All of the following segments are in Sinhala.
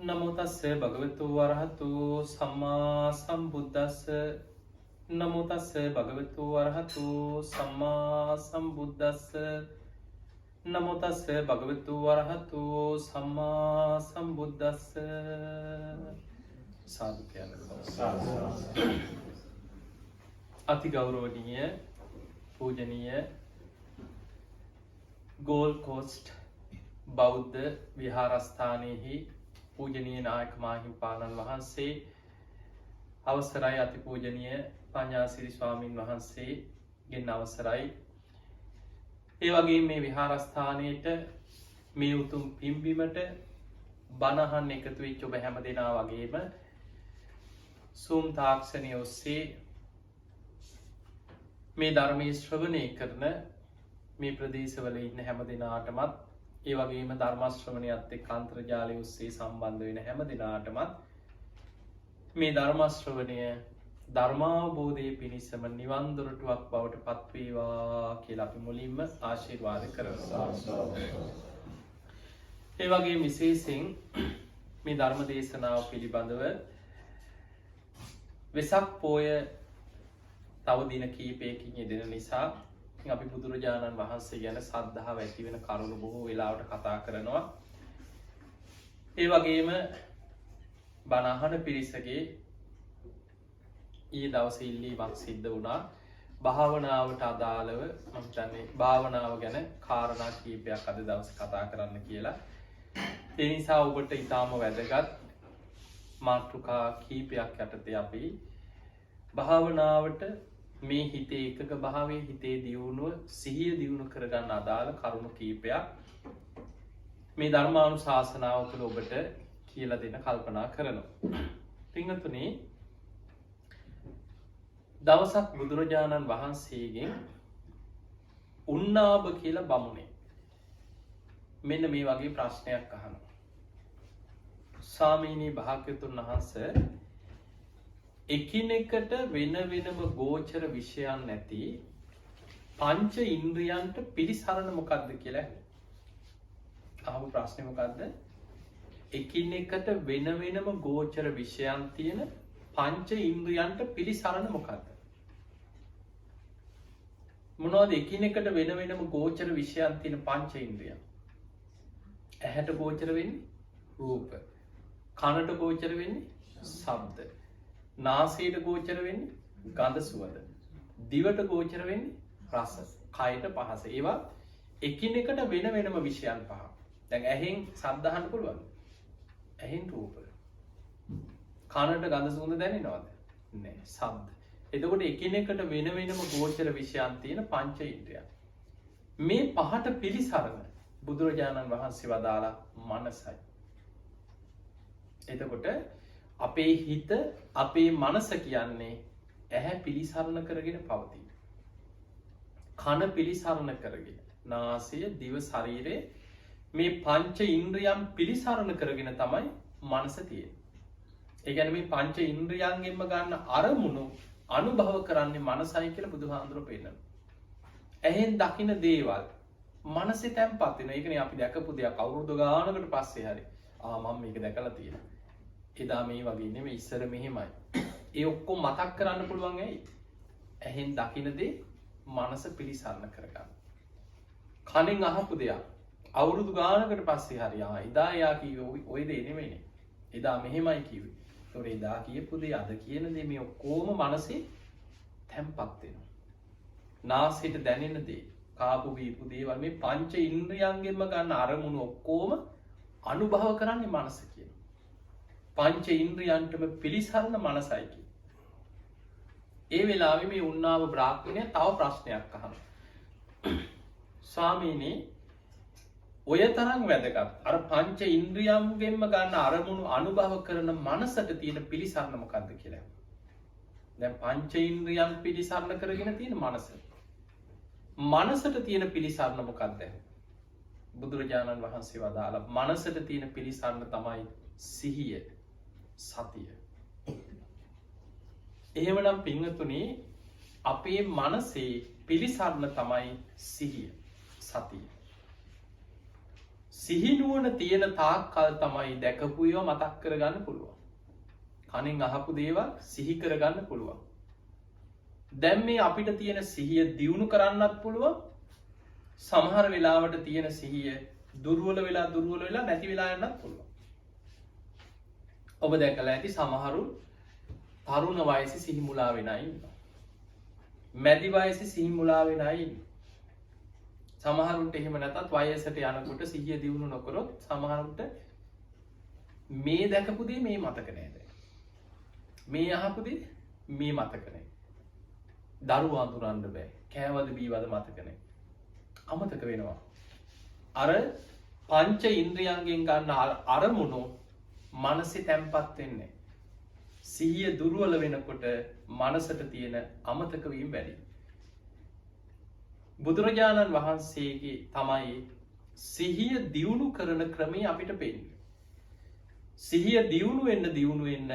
නමෝ තස්ස භගවතු වරහතු සම්මා සම්බුද්දස්ස නමෝ තස්ස භගවතු වරහතු සම්මා සම්බුද්දස්ස නමෝ තස්ස භගවතු වරහතු සම්මා සම්බුද්දස්ස සාදු කියන අති ගෞරවනීය පූජනීය ගෝල්ඩ් කෝස්ට් බෞද්ධ විහාරස්ථානයෙහි පූජනීය නායක මාහිමිපාණන් වහන්සේ අවසරයි අතිපූජනීය පඤ්ඤාසිරි ස්වාමින් වහන්සේ ගෙන් අවසරයි ඒ වගේ මේ විහාරස්ථානයට මේ උතුම් පින්බිමට බණ අහන්න එකතු වෙච්ච ඔබ හැම දෙනා වගේම Zoom තාක්ෂණය ඔස්සේ මේ ධර්මයේ ශ්‍රවණය කරන මේ ප්‍රදේශවල ඉන්න හැම දෙනාටමත් ඒ වගේම ධර්ම ශ්‍රවණයත් එක්ක අන්තර්ජාලය ඔස්සේ සම්බන්ධ වෙන හැම දෙනාටමත් මේ ධර්ම ශ්‍රවණය ධර්මාවබෝධයේ පිණිසම නිවන් දොරටුවක් බවට පත් වේවා කියලා අපි මුලින්ම ආශිර්වාද කරනවා. ඒ වගේම විශේෂයෙන් මේ ධර්ම දේශනාව පිළිබඳව වෙසක් පෝය තව දින කීපයකින් යෙදෙන නිසා අපි බුදුරජාණන් වහන්සේ ගැන සද්ධාව ඇති වෙන කරුණු බොහෝ වෙලාවට කතා කරනවා. ඒ වගේම බණ අහන පිරිසගේ ඊ දවසේ ඉල්ලීමක් සිද්ධ වුණා. භාවනාවට අදාළව මම හිතන්නේ භාවනාව ගැන කාරණා කීපයක් අද දවසේ කතා කරන්න කියලා. ඒ නිසා ඔබට ඊටාම වැදගත් මාතෘකා කීපයක් යටතේ අපි භාවනාවට මේ හිතේ එකක භාවයේ හිතේ දියුණුව සිහිය දියුණු කරගන්න අදාළ කරුණු කීපයක් මේ ධර්මානුශාසනාව තුළ ඔබට කියලා දෙන්න කල්පනා කරනවා. පින්වතුනි, දවසක් බුදුරජාණන් වහන්සේගෙන් උන්නාභ කියලා බමුණේ මෙන්න මේ වගේ ප්‍රශ්නයක් අහනවා. ස්වාමීනි භාග්‍යවතුන් වහන්සේ, එකිනෙකට වෙන වෙනම ගෝචර විෂයන් නැති පංච ඉන්ද්‍රියන්ට පිළිසරණ මොකක්ද කියලා අහපු ප්‍රශ්නේ මොකක්ද? එකිනෙකට වෙන වෙනම ගෝචර විෂයන් තියෙන පංච ඉන්ද්‍රියන්ට පිළිසරණ මොකක්ද? මොනවද එකිනෙකට වෙන වෙනම ගෝචර විෂයන් තියෙන පංච ඉන්ද්‍රියන්? ඇහැට ගෝචර වෙන්නේ රූප, කනට ගෝචර වෙන්නේ ශබ්ද, නාසයට ගෝචර වෙන්නේ ගඳ සුවඳ, දිවට ගෝචර වෙන්නේ රස, කයට පහස. ඒවා එකිනෙකට වෙන වෙනම විෂයන් පහ. දැන් ඇහෙන් ශබ්ද අහන්න පුළුවන්. ඇහෙන් රූප. කනට ගඳ සුවඳ දැනෙනවද? නෑ. ශබ්ද. එතකොට එකිනෙකට වෙන වෙනම ගෝචර විෂයන් තියෙන පංච ඉන්ද්‍රියන්. මේ පහට පිළිසරණ බුදුරජාණන් වහන්සේ වදාලා මනසයි. එතකොට අපේ හිත, අපේ මනස කියන්නේ ඇහැ පිළිසරණ කරගෙන පවතින. කන පිළිසරණ කරගෙන, නාසය, දිව, ශරීරය මේ පංච ඉන්ද්‍රියන් පිළිසරණ කරගෙන තමයි මනස තියෙන්නේ. ඒ කියන්නේ මේ පංච ඉන්ද්‍රියන්ගෙන්ම ගන්න අරමුණු අනුභව කරන්නේ මනසයි කියලා බුදුහාඳුරෝ පෙන්නනවා. ඇහෙන් දකින දේවල් මනසේ තැම්පත් වෙනවා. ඒකනේ අපි දැකපු දෙයක් අවුරුදු ගානකට පස්සේ හරි මම මේක දැකලා තියෙනවා. එදා මේ වගේ නෙමෙයි, ඉස්සර මෙහෙමයි. ඒ ඔක්කොම මතක් කරන්න පුළුවන් ඇයි? ඇහෙන් දකින දේ මනස පිළිසරණ කරගන්න. කනෙන් අහපු දෙයක් අවුරුදු ගානකට පස්සේ හරි එදා එයා කිව්වේ ওই දේ නෙමෙයිනේ. එදා මෙහෙමයි කිව්වේ. ඒතකොට එදා කියපු දේ අද කියන දේ මේ ඔක්කොම මනසේ තැම්පත් වෙනවා. නාසයට දැනෙන දේ, කාපු බීපු දේවල් මේ පංච ඉන්ද්‍රියන්ගෙන්ම ගන්න අරමුණු ඔක්කොම අනුභව කරන්නේ මනස කියන. පංච ඉන්ද්‍රියන්ටම පිළිසරණ මනසයි කියන. ඒ වෙලාවේ මේ උන්නාව බ්‍රාහ්මණය තව ප්‍රශ්නයක් අහනවා. ස්වාමීනි, ඔය තරම් වැදගත් අර පංච ඉන්ද්‍රියන්ගෙන්ම ගන්න අරමුණු අනුභව කරන මනසට තියෙන පිළිසරණ මොකක්ද කියලා. දැන් පංච ඉන්ද්‍රියන් පිළිසරණ කරගෙන තියෙන මනස. මනසට තියෙන පිළිසරණ මොකක්ද? බුදුරජාණන් වහන්සේ වදාලා මනසට තියෙන පිළිසරණ තමයි සිහිය, සතිය. එහෙමනම් පින්වතුනි, අපේ මනසේ පිළිසරණ තමයි සිහිය, සතිය. සිහිනුවන තියෙන තාක් කල් තමයි දැකපුයව මතක් කරගන්න පුළුවන්. කනින් අහපු දේවල් සිහි කරගන්න පුළුවන්. දැම් මේ අපිට තියෙන සිහිය දියුණු කරන්නත් පුළුවන්. සමහර වෙලාවට තියෙන සිහිය දුර්වල වෙලා නැති වෙලා යන්නත් පුළුවන්. ඔබ දැකලා ඇති සමහරු තරුණ වයසි සිහිමුලා වෙනයි. මැදි වයසි සිහිමුලා වෙනයි. සමහරුන්ට එහෙම නැතත් වයසට යනකොට සිහිය දියුණු නොකරොත් සමහරුන්ට මේ දැකපුදේ මේ මතක නෑද. මේ අහපුදේ මේ මතකනේ. දරු අඳුරන්න බෑ. කෑවද බීවද මතකනේ. අමතක වෙනවා. අර පංච ඉන්ද්‍රියන්ගෙන් ගන්න අරමුණු මනසේ තැන්පත් වෙන්නේ. සිහිය දුර්වල වෙනකොට මනසට තියෙන අමතකවීම වැඩි. බුදුරජාණන් වහන්සේගේ තමයි සිහිය දියුණු කරන ක්‍රමේ අපිට පෙන්නේ. සිහිය දියුණු වෙන්න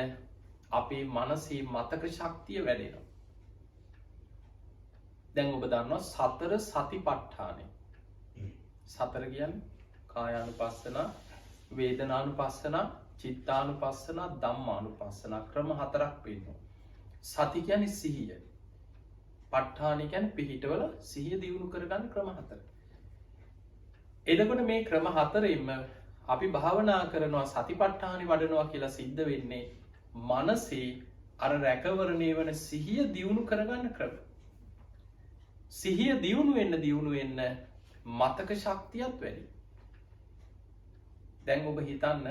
අපේ මනසේ මතක ශක්තිය වැඩෙනවා. දැන් ඔබ දන්නවා සතර සතිපට්ඨානය. සතර කියන්නේ කායානුපස්සන, වේදනානුපස්සන, චිත්තානුපස්සන, ධම්මානුපස්සන ක්‍රම හතරක් පෙන්නනවා. සති කියන්නේ සිහිය. ප ဋ ාණි කියන්නේ පිහිටවල සිහිය දියුණු කරගන්න ක්‍රම හතර. එතකොට මේ ක්‍රම හතරෙන්ම අපි භාවනා කරනවා සතිපට්ඨානෙ වඩනවා කියලා සිද්ධ වෙන්නේ මනසේ අර රැකවරණය වන සිහිය දියුණු කරගන්න ක්‍රම. සිහිය දියුණු වෙන්න මතක ශක්තියත් වැඩි. දැන් ඔබ හිතන්න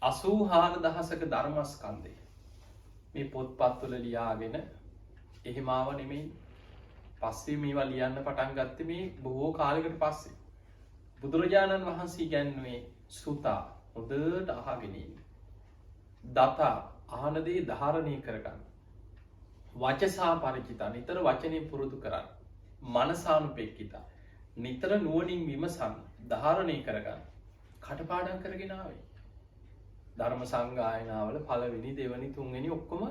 84000ක ධර්මස්කන්ධය මේ පොත්පත්වල ලියාගෙන එහෙම ආව නෙමෙයි. පස්සේ මේවා ලියන්න පටන් ගත්තේ මේ බොහෝ කාලයකට පස්සේ. බුදුරජාණන් වහන්සේ ඉගැන්වුවේ සුතා හොඳට අහගෙන ඉන්න. දතා අහන දේ ධාරණය කරගන්න. වචසා පරිචිතා නිතර වචනේ පුරුදු කරන්න. මනසානුපෙක්ඛිතා නිතර නුවණින් විමසන්න, ධාරණය කරගන්න. කටපාඩම් කරගෙන ආවේ. ධර්ම සංගායනාවල පළවෙනි දෙවනි තුන්වෙනි ඔක්කොම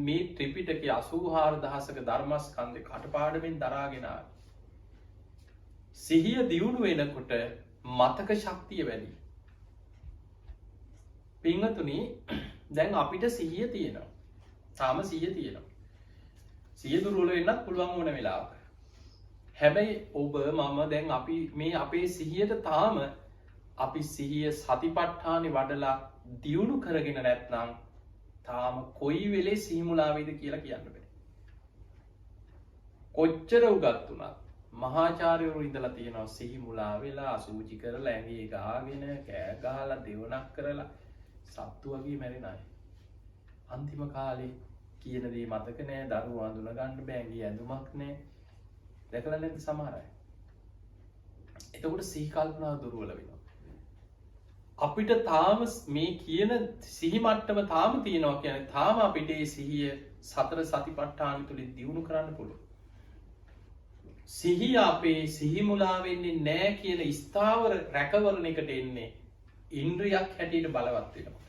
මේ ත්‍රිපිටකයේ 84000ක ධර්මස්කන්ධේ කටපාඩමින් දරාගෙන ආවේ. සිහිය දියුණු වෙනකොට මතක ශක්තිය වැඩි. පින්වතුනි දැන් අපිට සිහිය තියෙනවා. තාම සිහිය තියෙනවා. සිහිය දුර්වල වෙන්නත් පුළුවන් ඕන වෙලාවක. හැබැයි ඔබ මම දැන් අපි මේ අපේ සිහියට තාම අපි සිහිය සතිපට්ඨානෙ වඩලා දියුණු කරගෙන නැත්නම් තාම කොයි වෙලේ සිහිමුලා වේද කියලා කියන්න බෑ. කොච්චර උගත් වුණත් මහාචාර්යවරු ඉඳලා තියෙනවා සිහිමුලා වෙලා අසුචි කරලා ඇඟේ ගාගෙන කෑ ගහලා දෙවනක් කරලා සත්තු වගේ මැරෙන අය. අන්තිම කාලේ කියන දේ මතක නෑ, දරුවෝ අඳුන ගන්න බෑ, ඇඟේ ඇඳුමක් නෑ. දැකලා නැද්ද සමහර අය? එතකොට සිහි කල්පනාව දුර්වල වෙනවා. අපිට තාම මේ කියන සිහි මට්ටම තාම තියෙනවා කියන්නේ තාම අපිට මේ සිහිය සතර සතිපට්ඨාන තුලින් දියුණු කරන්න පුළුවන්. සිහිය අපේ සිහි මුලා වෙන්නේ නැහැ කියන ස්ථාවර රැකවරණයකට එන්නේ ඉන්ද්‍රියක් හැටියට බලවත් වෙනවා.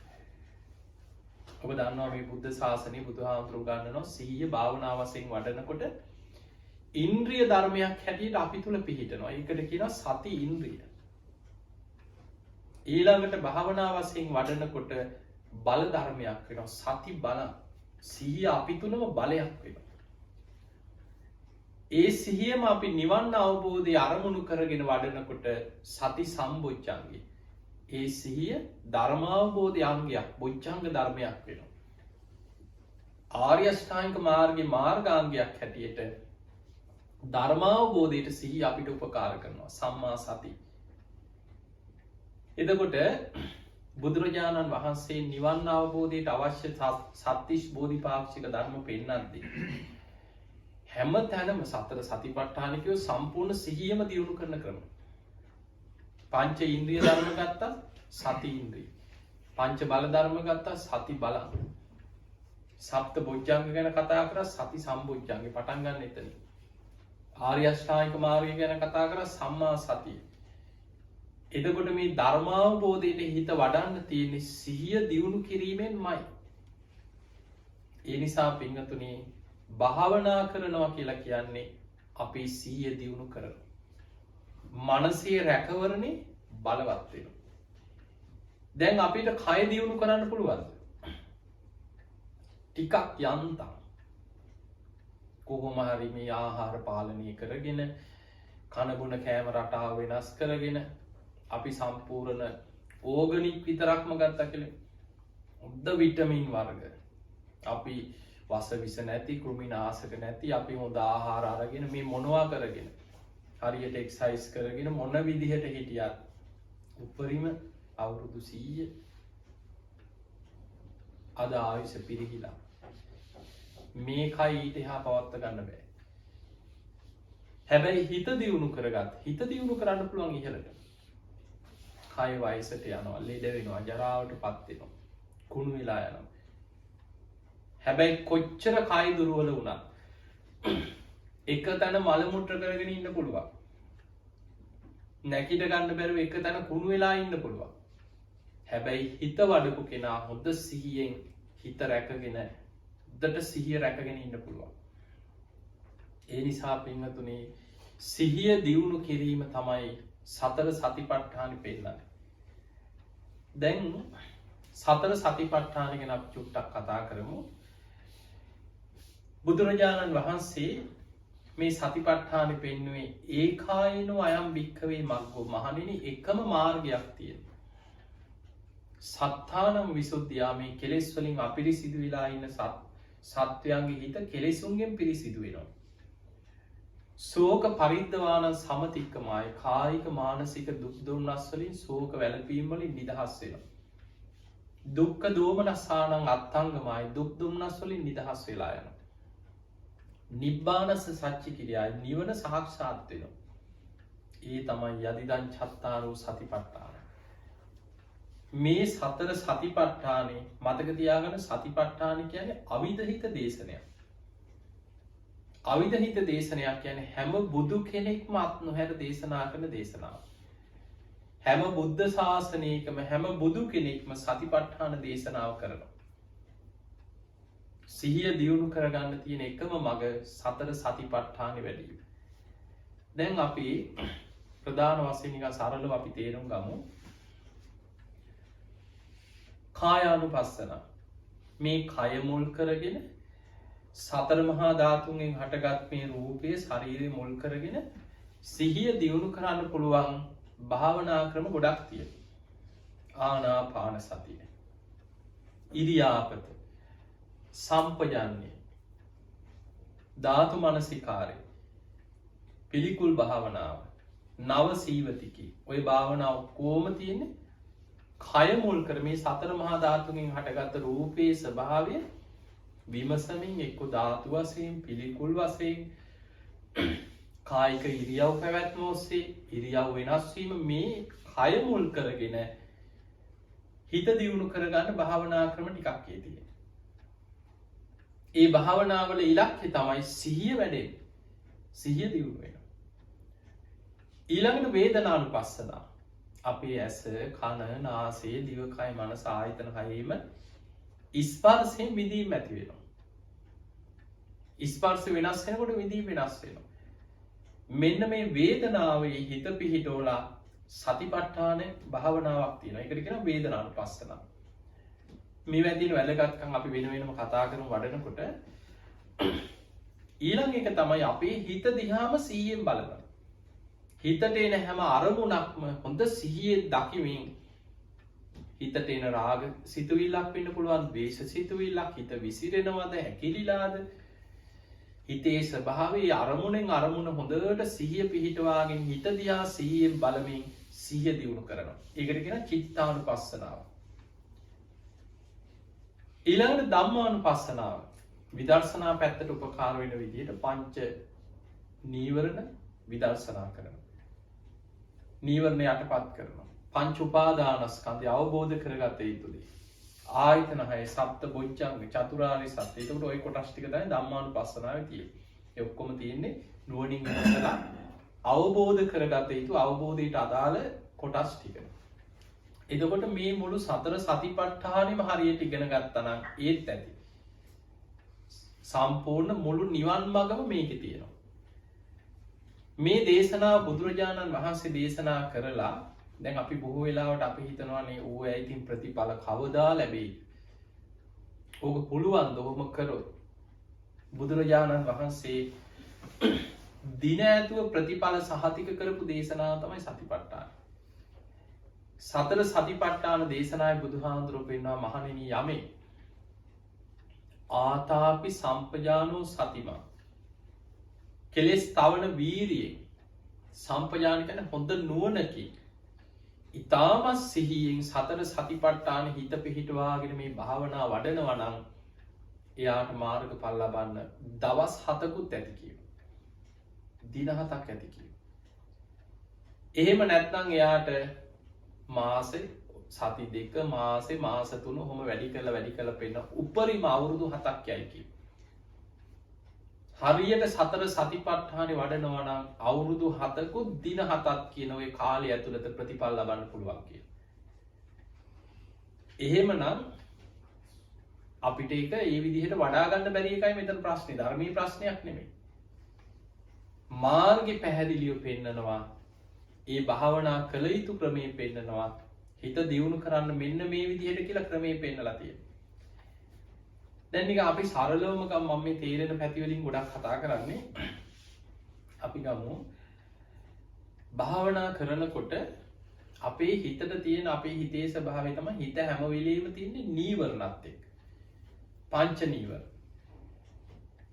ඔබ දන්නවා මේ බුද්ධ ශාසනයේ බුදුහාමුදුරුවෝ ගන්නනවා සිහිය භාවනා වශයෙන් වඩනකොට ඉන්ද්‍රිය ධර්මයක් හැටියට අපි තුල පිහිටනවා. ඒකට කියනවා සති ඉන්ද්‍රිය. ඊළඟට භාවනා වශයෙන් වඩනකොට බල ධර්මයක් වෙනවා. සති බල. සිහිය අපි තුලම බලයක් වෙනවා. ඒ සිහියම අපි නිවන් අවබෝධය අරමුණු කරගෙන වඩනකොට සති සම්බොච්චංගය. ඒ සිහිය ධර්මාවබෝධය අංගයක්, බොච්චංග ධර්මයක් වෙනවා. ආර්ය අෂ්ටාංගික මාර්ගයේ මාර්ගාංගයක් හැටියට ධර්මාවබෝධයට සිහිය අපිට උපකාර කරනවා. සම්මා සති. එතකොට බුදුරජාණන් වහන්සේ නිවන් අවබෝධයට අවශ්‍ය සත්‍තිස් බෝධිපාක්ෂික ධර්ම පෙන්නද්දී හැම තැනම සතර සතිපට්ඨානිකව සම්පූර්ණ සිහියම දියුණු කරන ක්‍රම. පංච ඉන්ද්‍රිය ධර්ම ගත්තා සති ඉන්ද්‍රිය. පංච බල ධර්ම ගත්තා සති බල. සප්ත බොජ්ජංග ගැන කතා කරා සති සම්බොජ්ජංගෙ පටන් ගන්න එතන. ආර්ය අෂ්ටාංගික මාර්ගය ගැන කතා කරා සම්මා සතිය. එතකොට මේ ධර්මාවබෝධයට හිත වඩන්න තියෙන සිහිය දියුණු කිරීමෙන්මයි. ඒ නිසා පින්වතුනි භාවනා කරනවා කියලා කියන්නේ අපේ සිහිය දියුණු කරනවා. මනසේ රැකවරණේ බලවත් වෙනවා. දැන් අපිට කය දියුණු කරන්න පුළුවන්ද? ටිකක් යන්තම් කොහොම හරි මේ ආහාර පාලනය කරගෙන කන බොන කෑම රටාව වෙනස් කරගෙන අපි සම්පූර්ණ ඕගනික් විතරක්ම ගත්තා කියලා හොඳ විටමින් වර්ග අපි වස විස නැති කෘමිනාශක නැති අපි හොඳ ආහාර අරගෙන මේ මොනවා කරගෙන හරියට එක්සයිස් කරගෙන මොන විදිහට හිටියත් උපරිම අවුරුදු 100 අද ආයුෂ පිරිහිලා මේ කයි ඊට එහා පවත්ව ගන්න බෑ. හැබැයි හිත දියුණු කරගත් හිත දියුණු කරන්න පුළුවන් ඉහළට. කය වයසට යනවා, ලෙඩ වෙනවා, ජරාවට පත් වෙනවා, කුණු වෙලා යනවා. හැබැයි කොච්චර කය දුර්වල වුණත් එක තැන මල මුත්‍ර කරගෙන ඉන්න පුළුවන්. නැගිට ගන්න බැරුව එක තැන කුණු වෙලා ඉන්න පුළුවන්. හැබැයි හිත වඩපු කෙනා හොඳ සිහියෙන් හිත රැකගෙන හොඳට සිහිය රැකගෙන ඉන්න පුළුවන්. ඒ නිසා පින්වතුනි සිහිය දියුණු කිරීම තමයි සතර සතිපට්ඨානෙ පෙන්නන්නේ. දැන් සතර සතිපට්ඨාන ගැන අපි චුට්ටක් කතා කරමු. බුදුරජාණන් වහන්සේ මේ සතිපට්ඨානෙ පෙන්වුවේ ඒකායනෝ අයම් භික්ඛවේ මග්ගෝ මහණෙනි එකම මාර්ගයක් තියෙනවා. සත්තානම් විසුද්ධියා මේ කෙලෙස් වලින් අපිරිසිදු වෙලා ඉන්න සත්වයන්ගේ හිත කෙලෙසුන්ගෙන් පිරිසිදු වෙනවා. ශෝක පරිද්දවාන සමතික්කමයි කායික මානසික දුක් දුම්නස් වලින් ශෝක වැළපීම් වලින් නිදහස් වෙනවා. දුක්ඛ දෝමනසානං අත්ංගමයි දුක් දුම්නස් වලින් නිදහස් වෙලා යනවා. නිබ්බානස්ස සච්චි කිරියයි නිවන සාක්ෂාත් වෙනවා. ඒ තමයි යදිදං චත්තාරෝ සතිපට්ඨාන. මේ සතර සතිපට්ඨානේ මතක තියාගන්න. සතිපට්ඨාන කියන්නේ අවිදහිත දේශනයක්. අවිදහිත දේශනයක් කියන්නේ හැම බුදු කෙනෙක්ම අත් නොහැර දේශනා කරන දේශනාව. හැම බුද්ධ ශාසනයකම හැම බුදු කෙනෙක්ම සතිපට්ඨාන දේශනාව කරනවා. සිහිය දියුණු කරගන්න තියෙන එකම මඟ සතර සතිපට්ඨානෙ වැඩි. දැන් අපි ප්‍රධාන වශයෙන් නිකන් සරලව අපි තේරුම් ගමු. කායානුපස්සන මේ කය මුල් කරගෙන සතර මහා ධාතුන්ගෙන් හටගත් මේ රූපයේ ශරීරය මුල් කරගෙන සිහිය දියුණු කරන්න පුළුවන් භාවනා ක්‍රම ගොඩක් තියෙනවා. ආනාපාන සතිය, ඉරියාපත, සම්පජන්ණය, ධාතු මනසිකාරය, පිළිකුල් භාවනාව, නව සීවතිකි. ඔය භාවනාව කොහොම තියෙන්නේ? කය මුල් කර මේ සතර මහා ධාතුන්ගෙන් හටගත් රූපයේ ස්වභාවය විමසමින් එක්ක ධාතු වශයෙන් පිළිකුල් වශයෙන් කායික ඉරියව් පැවැත්ම ඔස්සේ ඉරියව් වෙනස් වීම මේ කය මුල් කරගෙන හිත දියුණු කරගන්න භාවනා ක්‍රම ටිකක් තියෙනවා. ඒ භාවනාවල ඉලක්කය තමයි සිහිය වැඩෙන්නේ. සිහිය දියුණු වෙනවා. ඊළඟට වේදනානුපස්සනාව. අපේ ඇස, කන, නාසය, දිවකය, මනස ආයතන හයේම ස්පර්ශයෙන් විඳීම ඇති වෙනවා. ස්පර්ශ වෙනස් වෙනකොට විඳීම වෙනස් වෙනවා. මෙන්න මේ වේදනාවේ හිත පිහිටෝලා සතිපට්ඨාන භාවනාවක් තියෙනවා. ඒකට කියනවා වේදනානුපස්සනාව. මේ වැදින වැදගත්කම් අපි වෙන වෙනම කතා කරමු වඩනකොට. ඊළඟ එක තමයි අපේ හිත දිහාම සිහියෙන් බලනවා. හිතට එන හැම අරමුණක්ම හොඳ සිහියෙන් දකිමින් හිතට එන රාග සිතුවිල්ලක් වෙන්න පුළුවන්, ද්වේෂ සිතුවිල්ලක්, හිත විසිරෙනවද, හැකිලිලාද, හිතේ ස්වභාවයේ අරමුණෙන් අරමුණ හොඳට සිහිය පිහිටවාගෙන හිත දිහා සිහියෙන් බලමින් සිහිය දියුණු කරනවා. ඒකට කියන චිත්තානුපස්සනාව. ඊළඟට ධම්මානුපස්සනාව. විදර්ශනා පැත්තට උපකාර වෙන විදිහට පංච නීවරණ විදර්ශනා කරනවා. නීවරණ යටපත් කරනවා. පංච උපාදානස්කන්ධය අවබෝධ කරගත යුතුයි. ආයතන හය, සප්ත බොජ්ජංග, චතුරාර්ය සත්‍ය. ඒකට ওই කොටස් ටික තමයි ධම්මානුපස්සනාවේ තියෙන්නේ. ඒ ඔක්කොම තියෙන්නේ නුවණින් විමසලා අවබෝධ කරගත යුතු අවබෝධයට අදාළ කොටස් ටික. එතකොට මේ මුළු සතර සතිපට්ඨානෙම හරියට ඉගෙන ගත්තා නම් ඒත් ඇති. සම්පූර්ණ මුළු නිවන් මඟම මේකේ තියෙනවා. මේ දේශනා බුදුරජාණන් වහන්සේ දේශනා කරලා දැන් අපි බොහෝ වෙලාවට අපි හිතනවානේ ඌ ඇයිතින් ප්‍රතිඵල කවදා ලැබෙයි. ඕක පුළුවන් දොහොම කරොත් බුදුරජාණන් වහන්සේ දින ඇතුව ප්‍රතිඵල සහතික කරපු දේශනාව තමයි සතිපට්ඨාන. සතර සතිපට්ඨාන දේශනාවේ බුදුහාමුදුරුවෝ පෙන්වනවා මහණෙනි යමේ ආතාපි සම්පජානෝ සතිමා කෙලෙස් තවන වීරියෙන් සම්පජාන කියන්නේ හොඳ නුවණකින් ඊටමත් සිහියෙන් සතර සතිපට්ඨාන හිත පිහිටවාගෙන මේ භාවනා වඩනවා නම් එයාට මාර්ගඵල ලබන්න දවස් 7කුත් ඇති කියනවා. දින 7ක් ඇති කියනවා. එහෙම නැත්නම් එයාට මාසේ සති 2 මාසේ මාස 3 ඔහොම වැඩි කරලා පෙන්න උපරිම අවුරුදු 7ක් යයි කියනවා. හරියට සතර සතිපට්ඨානෙ වඩනවා නම් අවුරුදු 7කුත් දින 7ක් කියන ওই කාලය ඇතුළත ප්‍රතිඵල ලබන්න පුළුවන් කියලා. එහෙමනම් අපිට ඒක ඒ විදිහට වඩා ගන්න බැරි එකයි මෙතන ප්‍රශ්නේ. ධර්මීය ප්‍රශ්නයක් නෙමෙයි. මාර්ගේ පැහැදිලිව පෙන්නනවා. ඒ භාවනා කළ යුතු ක්‍රමයේ පෙන්නනවා. හිත දියුණු කරන්න මෙන්න මේ විදිහට කියලා ක්‍රමයේ පෙන්නලා තියෙනවා. දැන් නිකන් අපි සරලවම මම මේ තේරෙන පැති වලින් ගොඩක් කතා කරන්නේ. අපි ගමු භාවනා කරනකොට අපේ හිතට තියෙන අපේ හිතේ ස්වභාවය තමයි හිත හැම වෙලෙම තියෙන්නේ නීවරණත් එක්ක. පංච නීවරණ.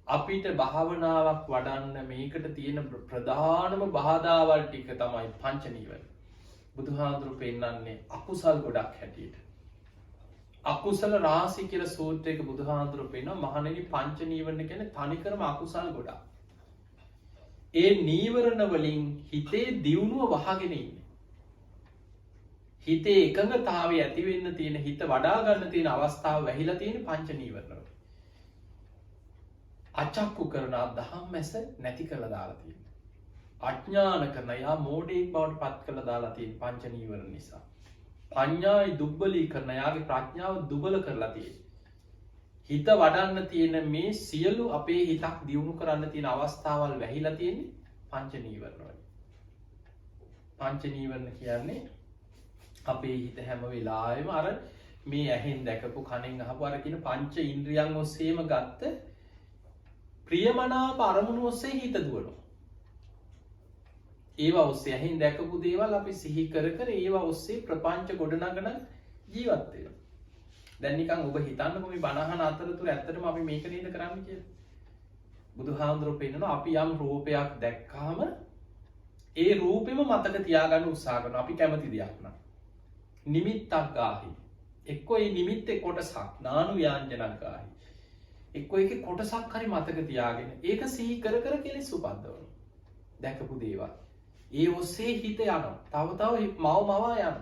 අපිට භාවනාවක් වඩන්න මේකට තියෙන ප්‍රධානම බාධාවල් ටික තමයි පංච නීවරණ. බුදුහාඳුරු පෙන්නන්නේ අකුසල් ගොඩක් හැටියට. අකුසල රාශි කියලා සූත්‍රයක බුදුහාඳුරු පෙන්නනවා මහණෙනි පංච නීවරණ කියන්නේ තනිකරම අකුසල් ගොඩක්. ඒ නීවරණ වලින් හිතේ දියුණුව වහගෙන ඉන්නේ. හිතේ එකඟතාවය ඇති වෙන්න තියෙන හිත වඩා ගන්න තියෙන අවස්ථාව වැහිලා තියෙන පංච නීවරණ වල. අචක්කු කරන ධම්මැස නැති කරලා දාලා තියෙනවා. අඥාන කරන යා මෝඩයෙක් බවට පත් කරලා දාලා තියෙන පංච නීවරණ නිසා. පඤ්ඤායි දුබ්බලී කරන යාගේ ප්‍රඥාව දුබල කරලා තියෙනවා. හිත වඩන්න තියෙන මේ සියලු අපේ හිතක් දියුණු කරන්න තියෙන අවස්ථාවල් වැහිලා තියෙන්නේ පංච නීවරණ වලින්. පංච නීවරණ කියන්නේ අපේ හිත හැම වෙලාවෙම අර මේ ඇහෙන් දැකපු කනෙන් අහපු අර කියන පංච ඉන්ද්‍රියන් ඔස්සේම ගත්ත ප්‍රියමනාප අරමුණු ඔස්සේ හිත දුවනවා. ඒවා ඔස්සේ ඇහෙන් දැකපු දේවල් අපි සිහි කර කර ඒවා ඔස්සේ ප්‍රපංච ගොඩනගන ජීවත් වෙනවා. දැන් නිකන් ඔබ හිතන්නකෝ මේ බණ අහන අතරතුර ඇත්තටම අපි මේක නේද කරන්නේ කියලා. බුදුහාමුදුරුවෝ පෙන්නනවා අපි යම් රූපයක් දැක්කාම ඒ රූපෙම මතක තියාගන්න උත්සාහ කරනවා. අපි කැමති දෙයක් නම්. නිමිත්තක් ගාහි. එක්කෝ ඒ නිමිත්තේ කොටසක් නානු ව්‍යංජනක් ගාහි. එක්කෝ ඒකේ කොටසක් හරි මතක තියාගෙන ඒක සිහි කර කර කෙලෙස් උපද්දවනවා. දැකපු දේවල්. ඒ ඔස්සේ හිත යනවා. තව මවමවා යනවා.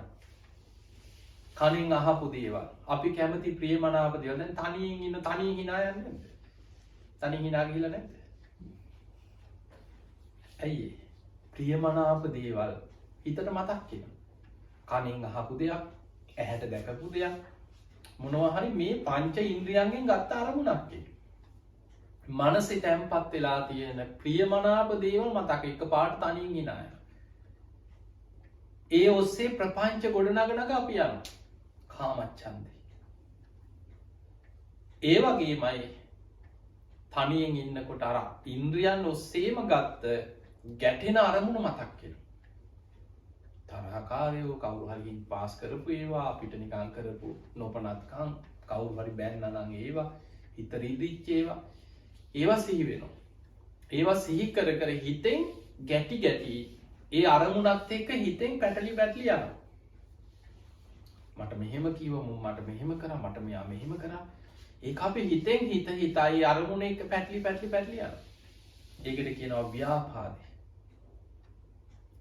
කනින් අහපු දේවල්. අපි කැමති ප්‍රියමනාප දේවල්. දැන් තනියෙන් ඉන්න තනියෙන් hina යන්නේ නැද්ද? තනියෙන් hina ගිහිල්ලා නැද්ද? ඇයි ප්‍රියමනාප දේවල් හිතට මතක් වෙනවා. කනින් අහපු දෙයක්, ඇහැට දැකපු දෙයක් මොනවා හරි මේ පංච ඉන්ද්‍රියයන්ගෙන් ගත්ත අරමුණක් ඒක. මනසේ තැම්පත් වෙලා තියෙන ප්‍රියමනාප දේවල් මතක එකපාරට තනියෙන් hina යනවා. ඒ ඔස්සේ ප්‍රපංච ගොඩනගනක අපි යනවා. කාමච්ඡන්දේ. ඒ වගේමයි තනියෙන් ඉන්නකොට අර ඉන්ද්‍රියන් ඔස්සේම ගත්ත ගැටෙන අරමුණ මතක් වෙනවා. තරහකාරයෝ කවුරු හරි පාස් කරපු ඒවා අපිට නිකන් කරපු නොපනත්කම් කවුරු හරි බැන්නා නම් ඒවා හිත රිදිච්ච ඒවා සිහි වෙනවා. ඒවා සිහි කර කර හිතෙන් ගැටි ඒ අරමුණත් එක්ක හිතෙන් පැටලි යනවා. මට මෙහෙම කිව්වා මට මෙහෙම කරා මට මෙයා මෙහෙම කරා. ඒක අපි හිතෙන් හිතයි අරමුණ එක්ක පැටලි යනවා. ඒකට කියනවා ව්‍යාපාදේ.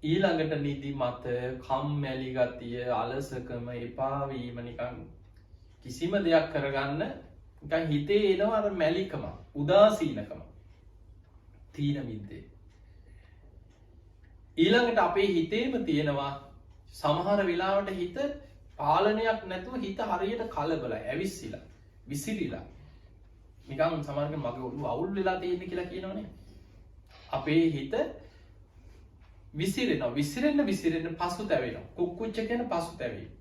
ඊළඟට නිදිමත, කම්මැලි ගතිය, අලසකම, එපා වීම නිකන් කිසිම දෙයක් කරගන්න නිකන් හිතේ එනවා අර මැලිකම, උදාසීනකම, තීන මිද්දේ. ඊළඟට අපේ හිතේම තියෙනවා සමහර වෙලාවට හිත පාලනයක් නැතුව හිත හරියට කලබලයි, ඇවිස්සිලා, විසිරිලා. නිකන් සමහරවිට මගේ ඔළුව අවුල් වෙලා තියෙන කියලා කියනවනේ. අපේ හිත විසිරෙන්න පසුතැවෙනවා. කුක්කුච්ච කියන පසුතැවීම.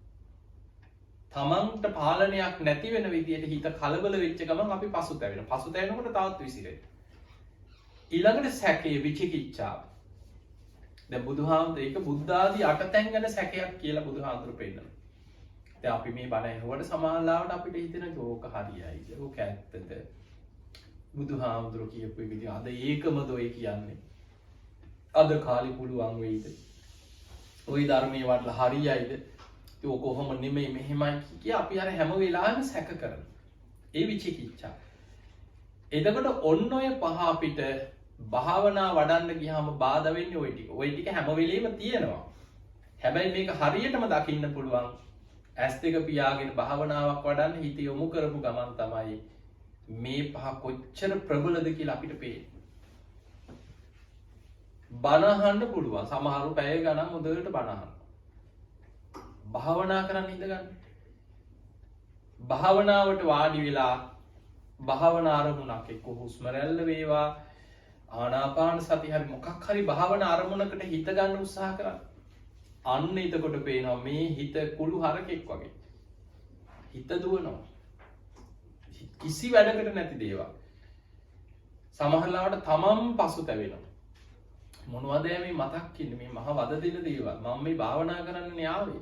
තමන්ට පාලනයක් නැති වෙන විදියට හිත කලබල වෙච්ච ගමන් අපි පසුතැවෙනවා. පසුතැවෙනකොට තවත් විසිරෙනවා. ඊළඟට සැකේ විචිකිච්ඡාව. දැන් බුදුහාමුදුරේ ඒක බුද්ධ ආදී 8 තැන් ගැන සැකයක් කියලා බුදුහාමුදුරු පෙන්නනවා. දැන් අපි මේ බණ ඇහුවට සමාහලාවට අපිට හිතෙන ඕක හරියයිද? ඕක ඇත්තද? බුදුහාමුදුරු කියපු විදිහ අද ඒකමද ඔය කියන්නේ? අද කාලේ පුළුවන් වෙයිද? ওই ධර්මයේ වඩලා හරියයිද? ඒක කොහොම නෙමෙයි මෙහෙමයි කිය අපි අර හැම වෙලාවෙම සැක කරනවා. ඒ විචිකිච්ඡා. එතකොට ඔන්න ඔය පහ අපිට භාවනා වඩන්න ගියාම බාධා වෙන්නේ ওই ටික. ওই ටික හැම වෙලෙම තියෙනවා. හැබැයි මේක හරියටම දකින්න පුළුවන් ඇස් දෙක පියාගෙන භාවනාවක් වඩන්න හිත යොමු කරපු ගමන් තමයි මේ පහ කොච්චර ප්‍රබලද කියලා අපිට පේන්නේ. බණ අහන්න පුළුවන්. සමහරු පැය ගණන් හොඳට බණ අහනවා. භාවනා කරන්න ඉඳගන්න. භාවනාවට වාඩි වෙලා භාවනා අරමුණක් එක්ක හුස්ම රැල්ල වේවා ආනාපාන සති හරි මොකක් හරි භාවනා අරමුණකට හිත ගන්න උත්සාහ කරන්න. අන්න එතකොට පේනවා මේ හිත කුළු හරකෙක් වගේ. හිත දුවනවා. කිසි වැඩකට නැති දේවල්. සමහරවිට තමන් පසුතැවෙනවා. මොනවද මේ මතක් ඉන්නේ මේ මහ වද දෙන දේවල්. මම මේ භාවනා කරන්න ආවේ.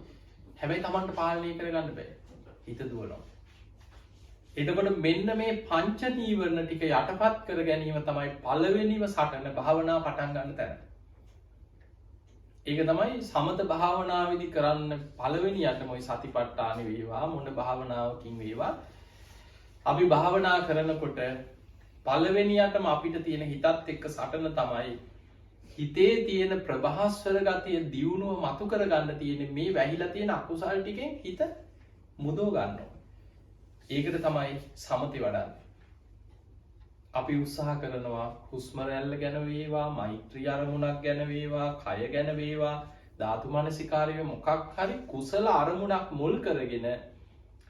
හැබැයි තමන්ට පාලනය කරගන්න බෑ. හිත දුවනවා. එතකොට මෙන්න මේ පංච නීවරණ ටික යටපත් කර ගැනීම තමයි පළවෙනිම සටන භාවනා පටන් ගන්න තැන. ඒක තමයි සමත භාවනාවේදී කරන්න පළවෙනියටම ওই සතිපට්ඨාන වේවා මොන භාවනාවකින් වේවා අපි භාවනා කරනකොට පළවෙනියටම අපිට තියෙන හිතත් එක්ක සටන තමයි හිතේ තියෙන ප්‍රභාස්වර ගතිය දියුණුව මතු කර ගන්න තියෙන මේ වැහිලා තියෙන අකුසල් ටිකෙන් හිත මුදව ගන්නවා. ඒකට තමයි සමති වඩන්නේ. අපි උත්සාහ කරනවා හුස්ම රැල්ල ගැන වේවා, මෛත්‍රී අරමුණක් ගැන වේවා, කය ගැන වේවා, ධාතු මනසිකාරය මොකක් හරි කුසල අරමුණක් මුල් කරගෙන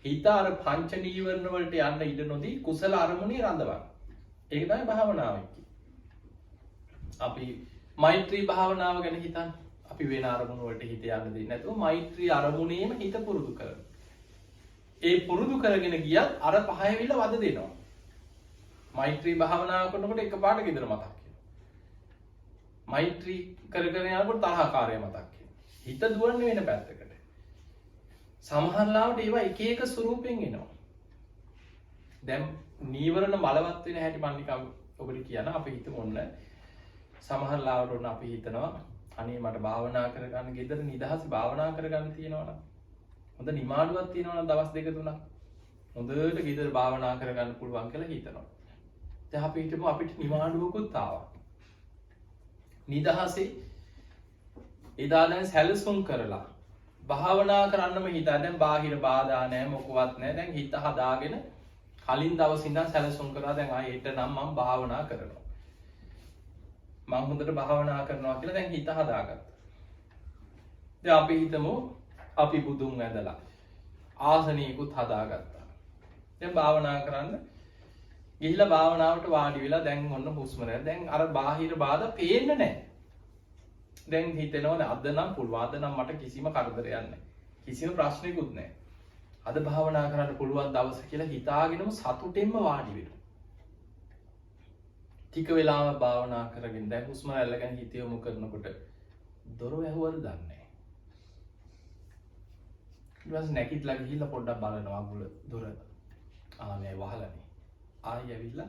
හිත අර පංච නීවරණ වලට යන්න ඉඩ නොදී කුසල අරමුණේ රඳවන්න. ඒක තමයි භාවනාව කියන්නේ. අපි මෛත්‍රී භාවනාව ගැන හිතන්න. අපි වෙන අරමුණු වලට හිත යන්න දෙන්නේ නැතුව මෛත්‍රී අරමුණේම හිත පුරුදු කරනවා. ඒ පුරුදු කරගෙන ගියත් අර පහයවිල වද දෙනවා. මෛත්‍රී භාවනාව කරනකොට එකපාරට ගෙදර මතක් වෙනවා. මෛත්‍රී කරගෙන යනකොට තරහකාරය මතක් වෙනවා. හිත දුවන්නේ වෙන පැත්තකට. සමහර ලාවට ඒවා එක එක ස්වරූපෙන් එනවා. දැන් නීවරණ බලවත් වෙන හැටි මම නිකන් ඔබට කියන අපි හිතමු ඔන්න සමහර ලාවට ඔන්න අපි හිතනවා අනේ මට භාවනා කරගන්න ගෙදර නිදහස් භාවනා කරගන්න තියෙනවනම් හොඳ නිමාඩුවක් තියෙනවනම් දවස් දෙක තුනක් හොඳට ගෙදර භාවනා කරගන්න පුළුවන් කියලා හිතනවා. දැන් අපි හිතමු අපිට නිමාඩුවකුත් ආවා. නිදහසේ එදා දැන් සැලසුම් කරලා භාවනා කරන්නම හිතා දැන් බාහිර බාධා නැහැ මොකවත් නැහැ. දැන් හිත හදාගෙන කලින් දවස් ඉඳන් සැලසුම් කරා දැන් ආයෙ හෙට නම් මම භාවනා කරනවා. මම හොඳට භාවනා කරනවා කියලා දැන් හිත හදාගත්තා. දැන් අපි හිතමු අපි බුදුන් වැඳලා ආසනීයකුත් හදාගත්තා. දැන් භාවනා කරන්න ගිහිල්ලා භාවනාවට වාඩි වෙලා දැන් ඔන්න හුස්ම රැල්ල දැන් අර බාහිර බාධා පේන්නේ නැහැ. දැන් හිතෙනවා අද නම් පුළුවන් අද නම් මට කිසිම කරදරයක් නැහැ. කිසිම ප්‍රශ්නයක්වත් නැහැ. අද භාවනා කරන්න පුළුවන් දවස කියලා හිතාගෙනම සතුටෙන්ම වාඩි වෙනවා. ටික වෙලාවක් භාවනා කරගෙන දැන් හුස්ම රැල්ල ගැන හිත යොමු කරනකොට දොර වැහුවද දන්නේ නැහැ. ඊට පස්සේ නැගිටලා ගිහිල්ලා පොඩ්ඩක් බලනවා මුල දොර. නෑ වහලානේ. ආයෙ ඇවිල්ලා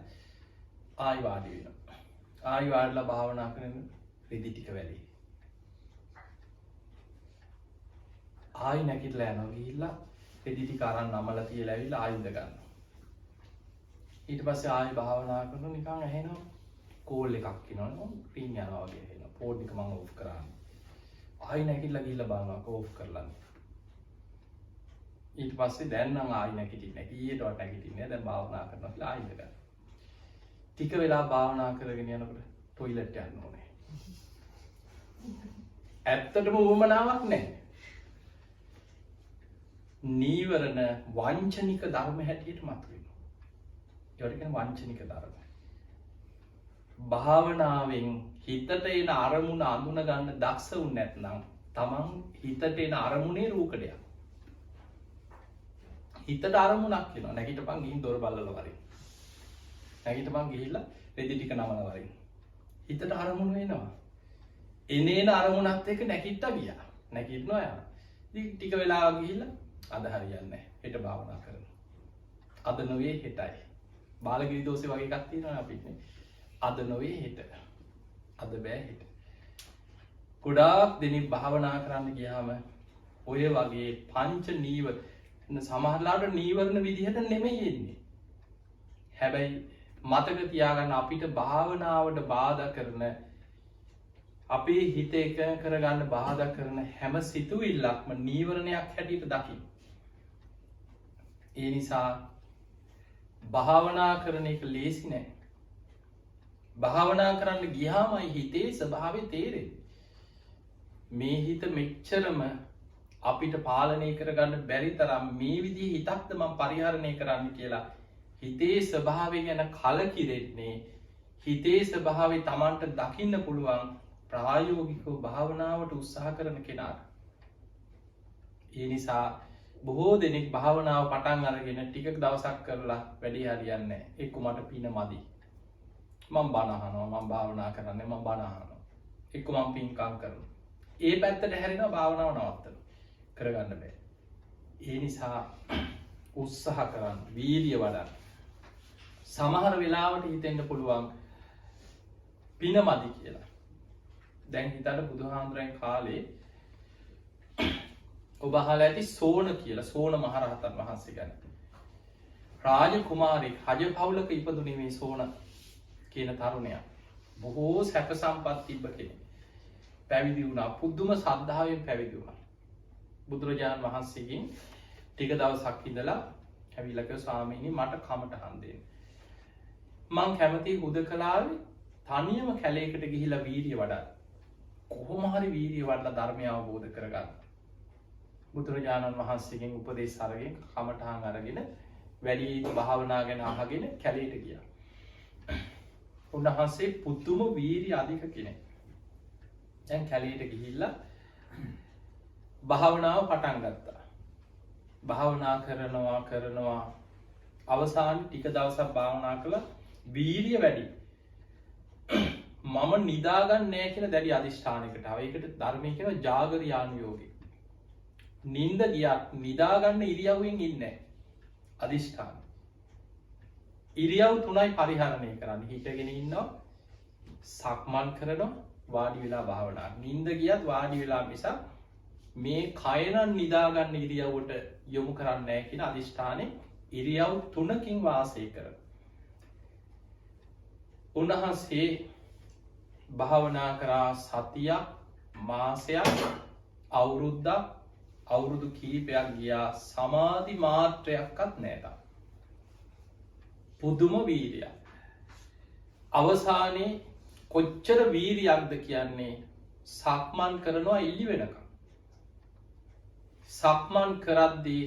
ආයෙ වාඩි වෙනවා. ආයෙ වාඩිලා භාවනා කරන රෙදි ටික වැඩි. ආයෙ නැගිටලා යනවා ගිහිල්ලා රෙදි ටික අරන් නමලා තියලා ඇවිල්ලා ආයෙ ඉඳ ගන්නවා. ඊට පස්සේ ආයෙ භාවනා කරනවා නිකන් ඇහෙනවා කෝල් එකක් එනවා රින් යනවා වගේ එනවා. ෆෝන් එක මම ඕෆ් කරා. ආයෙ නැගිටලා ගිහිල්ලා බලනවා ඕෆ් කරලා. ඊට පස්සේ දැන් නම් ආයෙ නැගිටින්නේ කීයටවත් නැගිටින්නේ දැන් භාවනා කරනවා කියලා ආයෙ ඉඳ ගන්නවා. ටික වෙලා භාවනා කරගෙන යනකොට টয়ලට් යන්න ඕනේ. ඇත්තටම උවමනාවක් නැහැ. නීවරණ වංචනික ධර්ම හැටියට මතුවෙනවා. ඒවට කියන්නේ වංචනික ධර්ම. භාවනාවෙන් හිතට එන අරමුණ අඳුන ගන්න දක්ෂ වුන් නැත්නම් තමන් හිතට එන අරමුණේ රූකඩයක්. හිතට අරමුණක් වෙනවා. නැගිටපන් ගිහින් දොර බලලා වරින්. නැගිටපන් ගිහිල්ලා රෙදි ටික නමලා වරින්. හිතට අරමුණ වෙනවා. එනේන අරමුණත් එක්ක නැගිට්ටා ගියා. නැගිටිනවා යනවා. ඉතින් ටික වෙලාවක් ගිහිල්ලා අද හරියන්නේ නැහැ. හෙට භාවනා කරනවා. අද නොවේ හෙටයි. බාලගිරි දෝෂේ වගේ එකක් තියෙනවා අපිට. අද නොවේ හෙට. අද බෑ හෙට. ගොඩාක් දෙනෙක් භාවනා කරන්න ගියාම ඔය වගේ පංච නීවරණ සමහරලාට නීවරණ විදිහට නෙමෙයි එන්නේ. හැබැයි මතක තියාගන්න අපිට භාවනාවට බාධා කරන අපේ හිත එකඟ කරගන්න බාධා කරන හැම සිතුවිල්ලක්ම නීවරණයක් හැටියට දකින්න. ඒ නිසා භාවනා කරන එක ලේසි නෑ. භාවනා කරන්න ගියාමයි හිතේ ස්වභාවය තේරෙන්නේ. මේ හිත මෙච්චරම අපිට පාලනය කරගන්න බැරි තරම් මේ විදිහේ හිතක්ද මම පරිහරණය කරන්න කියලා හිතේ ස්වභාවය ගැන කලකිරෙන්නේ හිතේ ස්වභාවය Tamanට දකින්න පුළුවන් ප්‍රායෝගිකව භාවනාවට උත්සාහ කරන කෙනාට. ඒ නිසා බොහෝ දෙනෙක් භාවනාව පටන් අරගෙන ටික දවසක් කරලා වැඩි හරියන්නේ නැහැ. එක්ක මට පින මදි. මම බණ අහනවා, මම භාවනා කරන්නේ, මම බණ අහනවා. එක්ක මම පින්කම් කරනවා. ඒ පැත්තට හැරෙනවා භාවනාව නවත්තනවා. කරගන්න බෑ. ඒ නිසා උත්සාහ කරන්න, වීර්ය වඩන්න. සමහර වෙලාවට හිතෙන්න පුළුවන් පින මදි කියලා. දැන් හිතට බුදුහාමුදුරන් කාලේ ඔබ අහලා ඇති සෝන කියලා, සෝන මහරහතන් වහන්සේ ගැන. රාජ කුමාරයෙක් රජ පවුලක ඉපදුනේ මේ සෝන කියන තරුණයා. බොහෝ සැප සම්පත් තිබ්බ කෙනෙක්. පැවිදි වුණා. පුදුම ශ්‍රද්ධාවෙන් පැවිදි වුණා. බුදුරජාණන් වහන්සේගෙන් ටික දවසක් ඉඳලා ඇවිල්ලා කිව්වා ස්වාමීනි මට කමටහන් දෙන්න. මං කැමති හුදකලාවේ තනියම කැලේකට ගිහිලා වීර්ය වඩන්න. කොහොම හරි වීර්ය වඩලා ධර්මය අවබෝධ කරගන්න. බුදුරජාණන් වහන්සේගෙන් උපදේශ අරගෙන කමටහන් අරගෙන වැඩි භාවනා ගැන අහගෙන කැලේට ගියා. උන්වහන්සේ පුදුම වීර්ය අධික කෙනෙක්. දැන් කැලේට ගිහිල්ලා භාවනාව පටන් ගත්තා. භාවනා කරනවා අවසාන ටික දවසක් භාවනා කළා වීර්ය වැඩි. මම නිදාගන්නේ නැහැ කියන දැඩි අදිෂ්ඨානයකට ආවා. ඒකට ධර්මයේ කියන ජාගරියානු යෝගී. නිින්ද ගියත් නිදාගන්න ඉරියව්වෙන් ඉන්නේ නැහැ. අදිෂ්ඨාන. ඉරියව් තුනයි පරිහරණය කරන්නේ. හිතගෙන ඉන්නවා, සක්මන් කරනවා, වාඩි වෙලා භාවනා. නිින්ද ගියත් වාඩි වෙලා මිසක් මේ කය නම් නිදාගන්න ඉරියව්වට යොමු කරන්නේ නැහැ කියන අදිෂ්ඨානේ ඉරියව් තුනකින් වාසය කරනවා. උන්වහන්සේ භාවනා කරා සතියක්, මාසයක්, අවුරුද්දක්, අවුරුදු කීපයක් ගියා සමාධි මාත්‍රයක්වත් නැහැ. පුදුම වීර්යයක්. අවසානයේ කොච්චර වීර්යයක්ද කියන්නේ සක්මන් කරනවා ඉල්ලි වෙනකම්. සක්මන් කරද්දී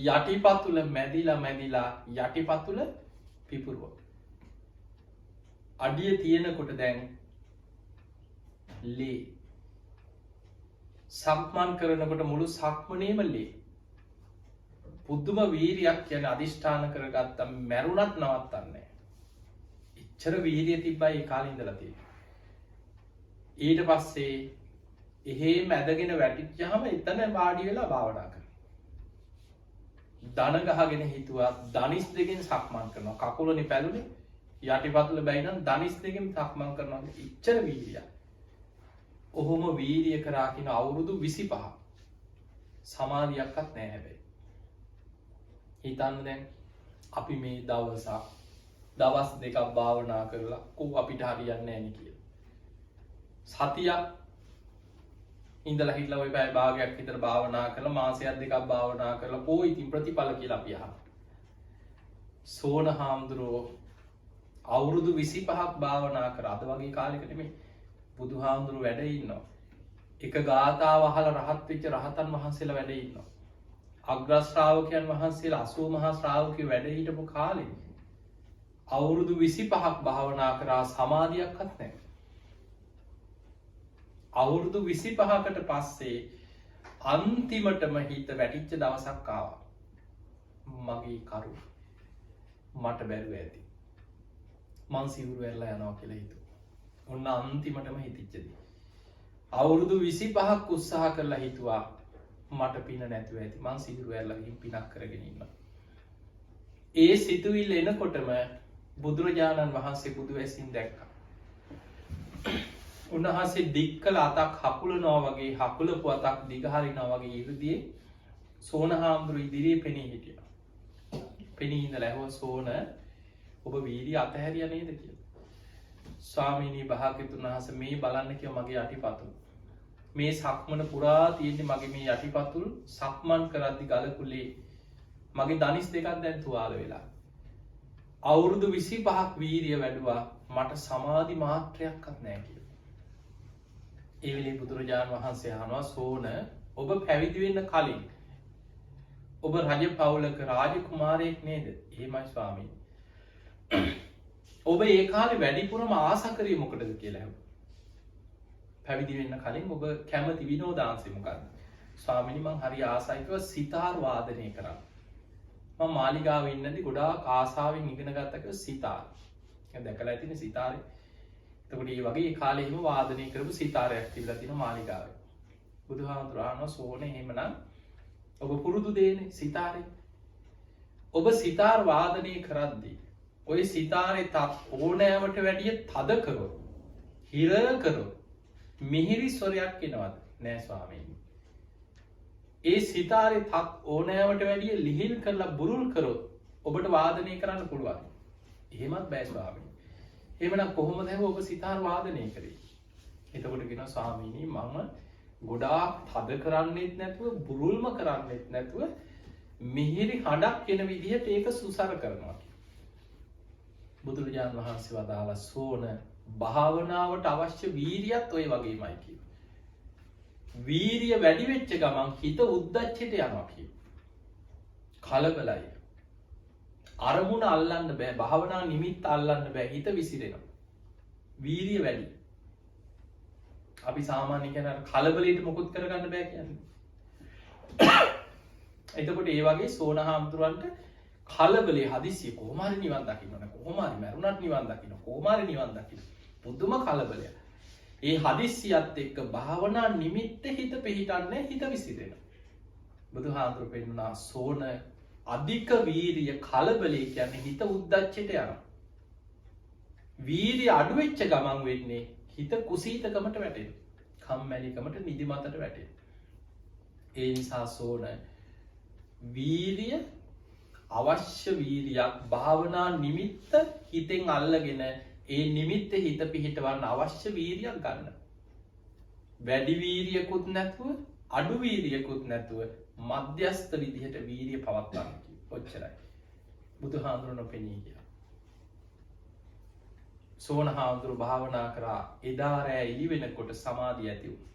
යටිපතුල මැදිලා යටිපතුල පිපුරුවා. අඩිය තියෙනකොට දැන් ලේ. සක්මන් කරනකොට මුළු සක්මනේම ලේ. පුදුම වීර්යයක් කියන්නේ අදිෂ්ඨාන කරගත්තම මැරුණත් නවත්තන්නේ නැහැ. එච්චර වීර්යය තිබ්බයි ඒ කාලේ ඉඳලා තියෙන්නේ. ඊට පස්සේ එහෙම ඇදගෙන වැටිච්චාම එතන වාඩි වෙලා භාවනා කරනවා. දන ගහගෙන හිතුවා ධනිස් දෙකෙන් සක්මන් කරනවා. කකුලනේ පැලුනේ යටිපතුල බැයි නම් ධනිස් දෙකෙන් සක්මන් කරනවා. එච්චර වීර්යයක්. ඔහොම වීර්ය කරා කියන අවුරුදු 25. සමාධියක්වත් නැහැ හැබැයි. හිතන්න දැන් අපි මේ දවස් දෙකක් භාවනා කරලා කොහොම අපිට හරියන්නේ නැහැ නේ කියලා. සතියක් ඉඳලා හිටලා ওই පැය භාගයක් විතර භාවනා කරලා මාසයක් දෙකක් භාවනා කරලා කොහොම ඉතින් ප්‍රතිඵල කියලා අපි අහනවා. සෝන හාමුදුරුවෝ අවුරුදු 25ක් භාවනා කරා. අද වගේ කාලෙක නෙමෙයි. බුදුහාමුදුරුවෝ වැඩ ඉන්නවා. එක ගාථාව අහලා රහත් වෙච්ච රහතන් වහන්සේලා වැඩ ඉන්නවා. අග්‍ර ශ්‍රාවකයන් වහන්සේලා 80 මහා ශ්‍රාවකයෝ වැඩ හිටපු කාලේ අවුරුදු 25ක් භාවනා කරා සමාධියක්වත් නැහැ. අවුරුදු 25කට පස්සේ අන්තිමටම හිත වැටිච්ච දවසක් ආවා. මගේ කරු මට බැරුව ඇති. මං සිවුරු ඇරලා යනවා කියලා හිතුවා. ඔන්න අන්තිමටම හිතිච්චදී. අවුරුදු 25ක් උත්සාහ කරලා හිතුවා මට පින නැතුව ඇති. මං සිවුරු ඇරලා ගිහින් පිනක් කරගෙන ඉන්නවා. ඒ සිතුවිල්ල එනකොටම බුදුරජාණන් වහන්සේ බුදු ඇසින් දැක්කා. උන්වහන්සේ දික් කළ අතක් හකුලනවා වගේ හකුලපු අතක් දිගහරිනවා වගේ ඉරදියේ සෝන හාමුදුරුවෝ ඉදිරියේ පෙනී හිටියා. පෙනී ඉඳලා ඇහුවා සෝන ඔබ වීර්ය අතහැරියා නේද කියලා. ස්වාමීනි භාග්‍යතුන් වහන්සේ මේ බලන්න කිව්වා මගේ යටිපතුල්. මේ සක්මන පුරා තියෙන්නේ මගේ මේ යටිපතුල් සක්මන් කරද්දි ගලකුලේ මගේ දනිස් දෙකක් දැන් තුවාල වෙලා. අවුරුදු 25ක් වීර්ය වැඩුවා මට සමාධි මාත්‍රයක්වත් නැහැ කියලා. ඒ වෙලේ බුදුරජාණන් වහන්සේ අහනවා සෝන ඔබ පැවිදි වෙන්න කලින් ඔබ රජ පවුලක රාජකුමාරයෙක් නේද? එහෙමයි ස්වාමීනි. ඔබ ඒ කාලේ වැඩිපුරම ආස කරේ මොකටද කියලා ඇහුවා. පැවිදි වෙන්න කලින් ඔබ කැමති විනෝදාංශය මොකක්ද? ස්වාමීනි මං හරි ආසයි කිව්වා සිතාර් වාදනය කරන්න. මම මාලිගාවේ ඉන්නදී ගොඩාක් ආසාවෙන් ඉගෙන ගත්තා කිව්වා සිතාර්. දැකලා ඇතිනේ සිතාරේ. එතකොට මේ වගේ කාලේ හිම වාදනය කරපු සිතාරයක් තිබිලා තියෙනවා මාලිගාවේ. බුදුහාමුදුරුවෝ අහනවා සෝන එහෙමනම් ඔබ පුරුදු දෙන්නේ සිතාරේ. ඔබ සිතාර් වාදනය කරද්දී ඔය සිතාරේ තත් ඕනෑමට වැඩිය තද කරොත් හිර කරොත් මිහිරි ස්වරයක් එනවද? නෑ ස්වාමීනි. ඒ සිතාරේ තත් ඕනෑමට වැඩිය ලිහිල් කරලා බුරුල් කරොත් ඔබට වාදනය කරන්න පුළුවන්. එහෙමත් බෑ ස්වාමීනි. එහෙමනම් කොහොමද ඔබ සිතාර් වාදනය කරේ? එතකොට කියනවා ස්වාමීනි මම ගොඩාක් තද කරන්නෙත් නැතුව බුරුල්ම කරන්නෙත් නැතුව මිහිරි හඬක් එන විදිහට ඒක සුසර කරනවා. බුදුරජාණන් වහන්සේ වදාළ සෝන භාවනාවට අවශ්‍ය වීරියත් ඔය වගේමයි කිව්වා. වීරිය වැඩි වෙච්ච ගමන් හිත උද්දච්චයට යනවා කිව්වා. කලබලයි. අරමුණ අල්ලන්න බෑ. භාවනා නිමිත්ත අල්ලන්න බෑ. හිත විසිරෙනවා. වීරිය වැඩි. අපි සාමාන්‍ය කියන කලබලයට මොකුත් කරගන්න බෑ කියන්නේ. එතකොට ඒ වගේ සෝන හාමුදුරන්ට කලබලේ හදිසිය කොහොම හරි නිවන් දකින්න ඕන. කොහොම හරි මරුණත් නිවන් දකින්න. කොහොම හරි නිවන් දකින්න. පුදුම කලබලයක්. ඒ හදිස්සියත් එක්ක භාවනා නිමිත්ත හිත පිහිටන්නේ හිත විසිරෙනවා. බුදුහාමුදුරුවෝ පෙන්වනවා සෝන අධික වීරිය කලබලේ කියන්නේ හිත උද්දච්චයට යනවා. වීරිය අඩු වෙච්ච ගමන් වෙන්නේ හිත කුසීතකමට වැටෙනවා. කම්මැලිකමට නිදිමතට වැටෙනවා. ඒ නිසා සෝන වීරිය අවශ්‍ය වීරියක් භාවනා නිමිත්ත හිතෙන් අල්ලගෙන ඒ නිමිත්ත හිත පිහිටවන්න අවශ්‍ය වීරියක් ගන්න. වැඩි වීරියකුත් නැතුව අඩු වීරියකුත් නැතුව මධ්‍යස්ථ විදිහට වීරිය පවත්වන්න ඔච්චරයි. බුදුහාමුදුරුවෝ පෙනී ගියා. සෝන හාමුදුරුවෝ භාවනා කරා එදා රෑ ඉලි වෙනකොට සමාධිය ඇති වුණා.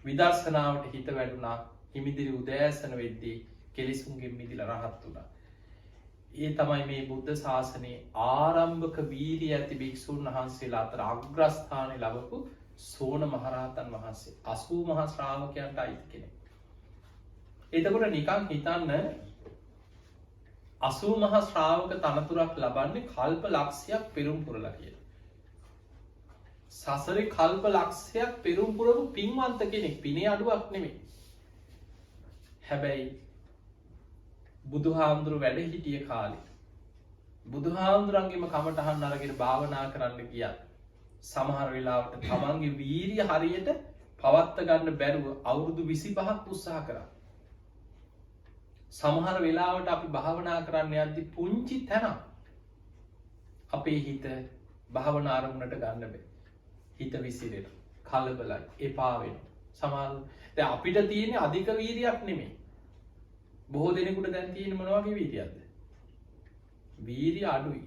විදර්ශනාවට හිත වැඩුණා. හිමිදිරි උදෑසන වෙද්දී කෙලිසුන්ගෙන් මිදිලා රහත් වුණා. ඒ තමයි මේ බුද්ධ ශාසනයේ ආරම්භක වීරිය ඇති භික්ෂුන් වහන්සේලා අතර අග්‍රස්ථානය ලබපු සෝන මහරහතන් වහන්සේ 80 මහා ශ්‍රාවකයන්ට අයිති කෙනෙක්. එතකොට නිකන් හිතන්න 80 මහා ශ්‍රාවක තනතුරක් ලබන්නේ කල්ප ලක්ෂයක් පෙරම් පුරලා කියලා. සසරේ කල්ප ලක්ෂයක් පෙරම් පුරපු පින්වන්ත කෙනෙක්. පිනේ අඩුවක් නෙමෙයි. හැබැයි බුදුහාමුදුරුවෝ වැඩ හිටිය කාලේ බුදුහාමුදුරන්ගේම කමටහන් අරගෙන භාවනා කරන්න ගියත් සමහර වෙලාවට තමන්ගේ වීරිය හරියට පවත්ත ගන්න බැරුව අවුරුදු 25ක් උත්සාහ කරා. සමහර වෙලාවට අපි භාවනා කරන්න යද්දි පුංචි තැනක් අපේ හිත භාවනා අරමුණට ගන්න බෑ. හිත විසිරෙනවා. කලබලයි. එපා වෙනවා. සමහර දැන් අපිට තියෙන්නේ අධික වීරියක් නෙමෙයි. බොහෝ දෙනෙකුට දැන් තියෙන මොන වගේ වීරියක්ද? වීරිය අඩුයි.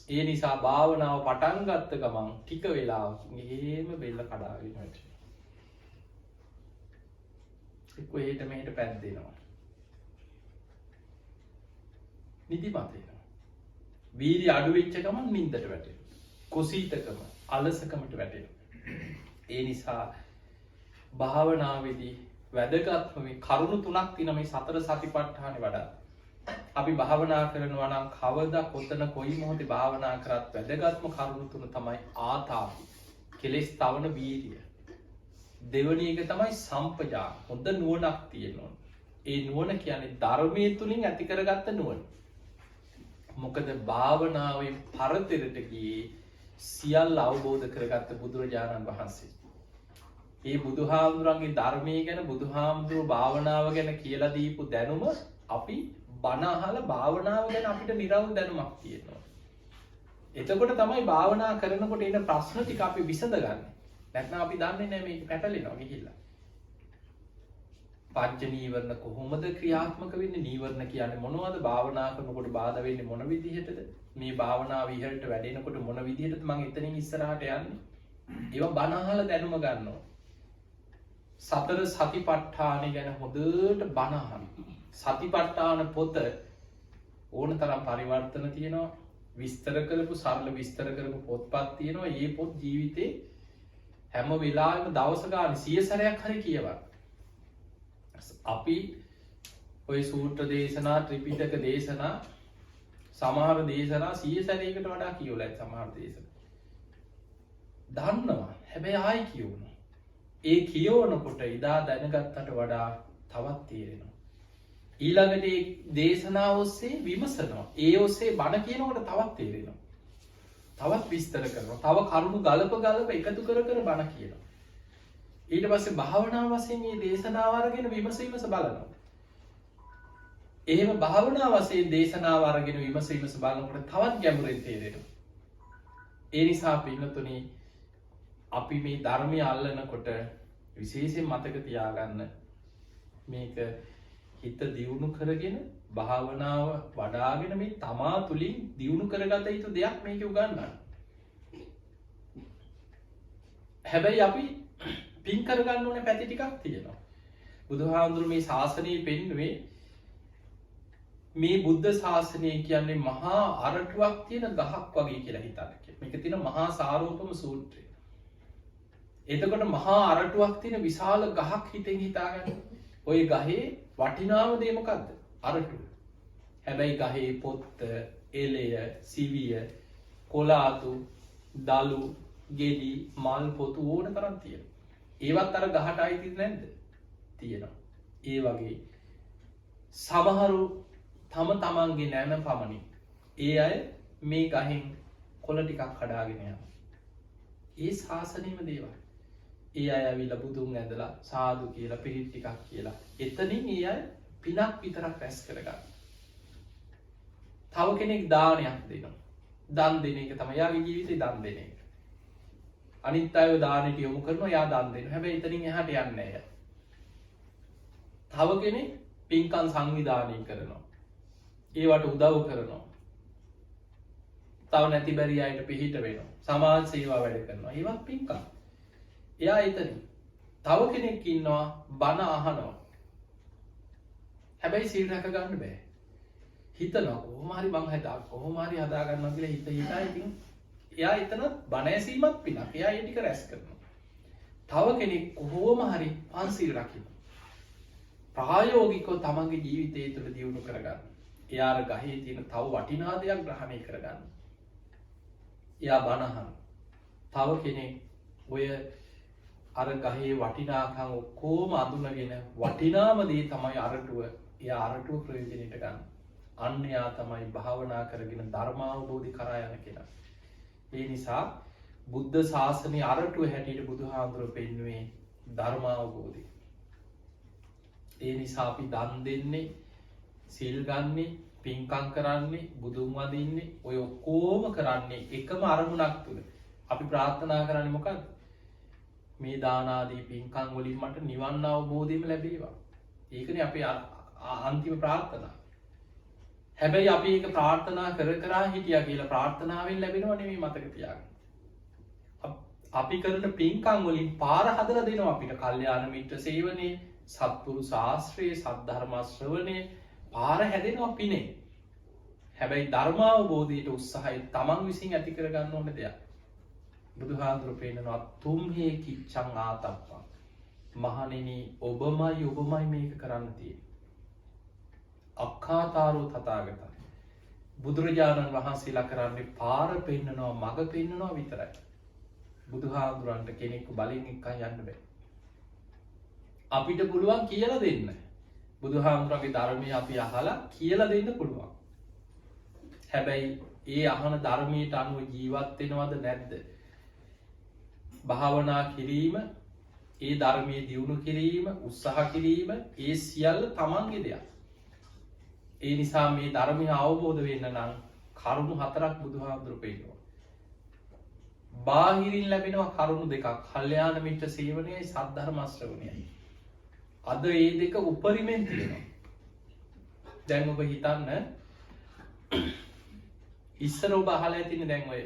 ඒ නිසා භාවනාව පටන් ගත්ත ගමන් ටික වෙලාවකින් එහෙම බෙල්ල කඩාගෙන යනවා. එක්ක එහෙට මෙහෙට පැද්දෙනවා. නිදිමත එනවා. වීර්ය අඩු වෙච්ච ගමන් නින්දට වැටෙනවා. කුසීතකම, අලසකමට වැටෙනවා. ඒ නිසා භාවනාවේදී වැදගත්ම මේ කරුණු තුනක් තියෙනවා මේ සතර සතිපට්ඨානෙ වඩා. අපි භාවනා කරනවා නම් කවදා කොතන කොයි මොහොතේ භාවනා කරත් වැදගත්ම කරුණු තුන තමයි ආතාපි. කෙලෙස් තවන වීර්ය. දෙවැනි එක තමයි සම්පජාන. හොඳ නුවණක් තියෙනවා. ඒ නුවණ කියන්නේ ධර්මයේ තුලින් ඇති කරගත්ත නුවණ. මොකද භාවනාවෙන් පරතරට ගියේ සියල්ල අවබෝධ කරගත්ත බුදුරජාණන් වහන්සේ. ඒ බුදුහාමුදුරන්ගේ ධර්මය ගැන බුදුහාමුදුරුවෝ භාවනාව ගැන කියලා දීපු දැනුම අපි බණ අහලා භාවනාව ගැන අපිට නිරවුල් දැනුමක් තියෙනවා. එතකොට තමයි භාවනා කරනකොට එන ප්‍රශ්න ටික අපි විසඳගන්නේ. නැත්නම් අපි දන්නේ නැහැ මේක පැටලෙනවා ගිහිල්ලා. පංච නීවරණ කොහොමද ක්‍රියාත්මක වෙන්නේ? නීවරණ කියන්නේ මොනවද? භාවනා කරනකොට බාධා වෙන්නේ මොන විදිහටද? මේ භාවනාව ඉහළට වැඩෙනකොට මොන විදිහටද මම එතනින් ඉස්සරහට යන්නේ? ඒවා බණ අහලා දැනුම ගන්නවා. සතර සතිපට්ඨාන ගැන හොඳට බණ අහන්න. සතිපට්ඨාන පොත ඕන තරම් පරිවර්තන තියෙනවා. විස්තර කරපු සරල විස්තර කරපු පොත්පත් තියෙනවා. මේ පොත් ජීවිතේ හැම වෙලාවෙම දවස ගානේ 100 සැරයක් හරි කියවන්න. අපි ඔය සූත්‍ර දේශනා ත්‍රිපිටක දේශනා සමහර දේශනා 100 සැරයකට වඩා කියවලා ඇති සමහර දේශනා. දන්නවා. හැබැයි ආයි කියවනවා. ඒ කියවනකොට ඉදා දැනගත්තට වඩා තවත් තේරෙනවා. ඊළඟට ඒ දේශනාව ඔස්සේ විමසනවා. ඒ ඔස්සේ බණ කියනකොට තවත් තේරෙනවා. තවත් විස්තර කරනවා. තව කරුණු ගලප එකතු කර බණ කියනවා. ඊට පස්සේ භාවනා වශයෙන් මේ දේශනාව අරගෙන විමස බලනවා. එහෙම භාවනා වශයෙන් දේශනාව අරගෙන විමස බලනකොට තවත් ගැඹුරින් තේරෙනවා. ඒ නිසා පින්නතුනි අපි මේ ධර්මය අල්ලනකොට විශේෂයෙන් මතක තියාගන්න මේක හිත දියුණු කරගෙන භාවනාව වඩාගෙන මේ තමා තුළින් දියුණු කරගත යුතු දෙයක් මේක උගන්වන්න. හැබැයි අපි පින් කරගන්න ඕනේ පැති ටිකක් තියෙනවා. බුදුහාමුදුරු මේ ශාසනය පෙන්නුවේ මේ බුද්ධ ශාසනය කියන්නේ මහා අරටුවක් තියෙන ගහක් වගේ කියලා හිතන්න. මේක තියෙන මහා සාරෝපම සූත්‍රය. එතකොට මහා අරටුවක් තියෙන විශාල ගහක් හිතෙන් හිතාගන්න. ඔය ගහේ වටිනාම දේ මොකද්ද? අරටුව. හැබැයි ගහේ පොත්ත, එළය, සිවිය, කොලාතු, දලු, ගෙඩි, මල් පොතු ඕන තරම් තියෙනවා. ඒවත් අර ගහට අයිති නැද්ද? තියෙනවා. ඒ වගේ සමහරු තමන්ගේ නෑම පමණින් ඒ අය මේ ගහෙන් කොළ ටිකක් කඩාගෙන යනවා. ඒ ශාසනයේම දේවල්. ඒ අය ඇවිල්ලා බුදුන් ඇඳලා සාදු කියලා පිරිත් ටිකක් කියලා. එතනින් ඒ අය පිනක් විතරක් රැස් කරගන්න. තව කෙනෙක් දානයක් දෙනවා. දන් දෙන එක තමයි යාගේ ජීවිතේ දන් දෙන එක. අනිත් අයව දානෙට යොමු කරනවා යා දන් දෙනවා. හැබැයි එතනින් එහාට යන්නේ නැහැ. තව කෙනෙක් පින්කම් සංවිධානය කරනවා. ඒවට උදව් කරනවා. තව නැති බැරි අයට පිහිට වෙනවා. සමාජ සේවා වැඩ කරනවා. ඒවත් පින්කම්. එයා එතනින්. තව කෙනෙක් ඉන්නවා බණ අහනවා. හැබැයි සීල් රැක ගන්න බෑ. හිතනවා කොහොම හරි මං කොහොම හරි හදා ගන්නවා කියලා හිතා ඉතින් එයා එතන බණ ඇසීමක් පිනක්. එයා ඒ ටික රැස් කරනවා. තව කෙනෙක් කොහොම හරි පන්සිල් රකින්න. ප්‍රායෝගිකව තමන්ගේ ජීවිතය තුළ දියුණු කරගන්න. එයා අර ගහේ තියෙන තව වටිනා දෙයක් ග්‍රහණය කරගන්න. එයා බණ අහන. තව කෙනෙක් ඔය අර ගහේ වටිනාකම් ඔක්කොම අඳුනගෙන වටිනාම දේ තමයි අරටුව. එයා අරටුව ප්‍රයෝජනෙට ගන්න. අන්න එයා තමයි භාවනා කරගෙන ධර්මාවබෝධි කරා යන කෙනා. ඒ නිසා බුද්ධ ශාසනයේ අරටුව හැටියට බුදුහාමුදුරුවෝ පෙන්වුවේ ධර්මාවබෝධි. ඒ නිසා අපි දන් දෙන්නේ, සීල් ගන්නේ, පින්කම් කරන්නේ, බුදුන් වදින්නේ, ඔය ඔක්කොම කරන්නේ එකම අරමුණක් තුල. අපි ප්‍රාර්ථනා කරන්නේ මොකක්ද? මේ දාන ආදී පින්කම් වලින් මට නිවන් අවබෝධයම ලැබේවා. ඒකනේ අපේ අන්තිම ප්‍රාර්ථනාව. හැබැයි අපි ඒක ප්‍රාර්ථනා කර හිටියා කියලා ප්‍රාර්ථනාවෙන් ලැබෙනව නෙමෙයි මතක තියාගන්න. අපි කරන පින්කම් වලින් පාර හදලා දෙනවා අපිට. කල්යාණ මිත්‍ර සේවනයේ, සත්පුරු ශාස්ත්‍රයේ, සද්ධර්ම ශ්‍රවණයේ පාර හැදෙනවා පිනේ. හැබැයි ධර්මාවබෝධයට උත්සාහය තමන් විසින් ඇති කරගන්න ඕන දෙයක්. බුදුහාඳුර පේනවා තුම්හේ කිච්චං ආතප්පා. මහණෙනි ඔබමයි මේක කරන්න තියෙන්නේ. අක්ඛාතාරෝ තථාගතං. බුදුරජාණන් වහන්සේලා කරන්නේ පාර පෙන්නනවා මඟ පෙන්නනවා විතරයි. බුදුහාඳුරන්ට කෙනෙක්ව බලෙන් එක්කන් යන්න බෑ. අපිට පුළුවන් කියලා දෙන්න. බුදුහාමුදුරන්ගේ ධර්මය අපි අහලා කියලා දෙන්න පුළුවන්. හැබැයි ඒ අහන ධර්මයට අනුව ජීවත් වෙනවද නැද්ද? භාවනා කිරීම, ඒ ධර්මයේ දියුණු කිරීම, උත්සාහ කිරීම ඒ සියල්ල තමන්ගේ දෙයක්. ඒ නිසා මේ ධර්මය අවබෝධ වෙන්න නම් කරුණු 4ක් බුදුහාමුදුරුවෝ පෙන්නනවා. බාහිරින් ලැබෙනවා කරුණු දෙකක්. කල්යාණ මිත්‍ර සේවනයයි සද්ධර්ම ශ්‍රවණයයි. අද ඒ දෙක උපරිමෙන් තියෙනවා. දැන් ඔබ හිතන්න ඉස්සර ඔබ අහලා ඇතිනේ දැන් ඔය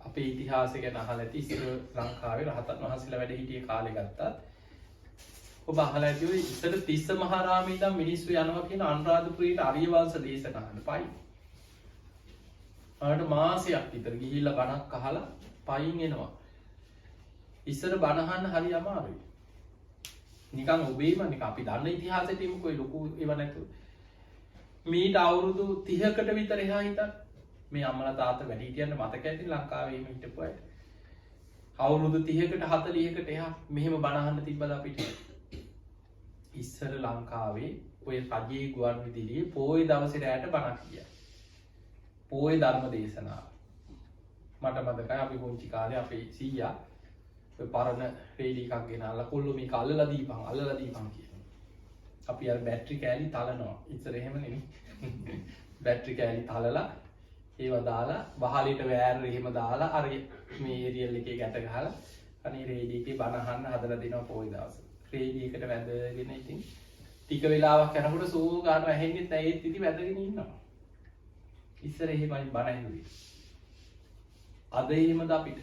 අපේ ඉතිහාසය ගැන අහලා ඇති ඉස්සර ලංකාවේ රහතන් වහන්සේලා වැඩ හිටියේ කාලේ ගත්තත් ඔබ අහලා ඇති ඔය ඉස්සර තිස්ස මහරාමේ ඉඳන් මිනිස්සු යනවා කියන අනුරාධපුරයට ආර්ය වංශ දේශනාවට පයි. ආට මාසයක් විතර ගිහිල්ලා බණක් අහලා පයින් එනවා. ඉස්සර බණ අහන්න හරි අමාරුයි. නිකන් ඔබේම නිකන් අපි දන්න ඉතිහාසෙට එමුකෝ ලොකු ඒව නැතුව. මීට අවුරුදු 30කට විතර එහා හිටන් මේ අම්මලා තාත්තා වැඩි හිටියන්න මතක ඇති ලංකාවේ මේ හිටපු අය. අවුරුදු 30කට 40කට එහා මෙහෙම බණ අහන්න තිබ්බද අපිට? ඉස්සර ලංකාවේ ඔය රජයේ ගුවන් විදුලියේ පොයේ දවසේ රැයට බණක් කියයි. පොයේ ධර්ම දේශනාව. මට මතකයි අපි පුංචි කාලේ අපේ සීයා ඔය පරණ රේඩි එකක් ගෙනල්ලා කොල්ලෝ මේක අල්ලලා දීපන් කියනවා. අපි අර බැටරි කෑලි තලනවා. ඉතින් එහෙම නෙමෙයි. බැටරි කෑලි තලලා ඒව දාලා වහලෙට වෑර් එහෙම දාලා අර මේ ඒරියල් එකේ ගැට ගහලා අනේ රේඩි එකේ බණ අහන්න හදලා දෙනවා පොයි දවස්. රේඩි එකට වැදගෙන ඉතින් ටික වෙලාවක් යනකොට සෝ ගන්න ඇහෙන්නේ නැහැ ඒත් ඉතින් වැදගෙන ඉන්නවා. ඉස්සර එහෙමයි බණ ඇහුවේ. අද එහෙමද අපිට?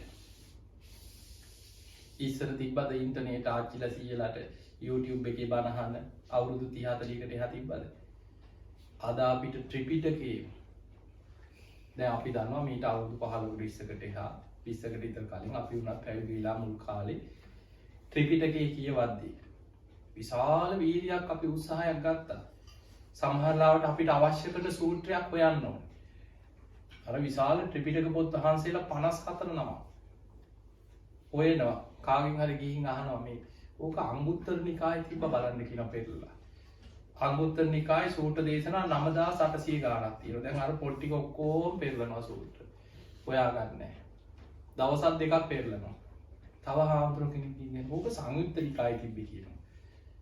ඉස්සර තිබ්බද ඉන්ටර්නෙට් ආච්චිලා සීයලාට YouTube එකේ බණ අහන්න අවුරුදු 30 40කට එහා තිබ්බද? අද අපිට ත්‍රිපිටකේ දැන් අපි දන්නවා මීට අවුරුදු 15කට ඉස්සරකට එහා 20කට විතර කලින් අපි උනත් පැවිදි වෙලා මුල් කාලේ ත්‍රිපිටකේ කියවද්දී විශාල වීර්යයක් අපි උත්සාහයක් ගත්තා. සමහර ලාවට අපිට අවශ්‍ය කරන සූත්‍රයක් හොයන්න ඕනේ. අර විශාල ත්‍රිපිටක පොත් වහන්සේලා 54 නම හොයනවා. කාගෙන් හරි ගිහින් අහනවා මේ ඕක අංගුත්තර නිකායේ තිබ්බ බලන්න කියලා පෙරලා. අංගුත්තර නිකායේ සූත්‍ර දේශනා 9800 ගාණක් තියෙනවා. දැන් අර පොත් ටික ඔක්කොම පෙරලනවා සූත්‍ර. හොයාගන්න නැහැ. දවස් දෙකක් පෙරලනවා. තව හාමුදුරුවෝ කෙනෙක් ඉන්නේ ඕක සංයුත්ත නිකායේ තිබ්බේ කියනවා.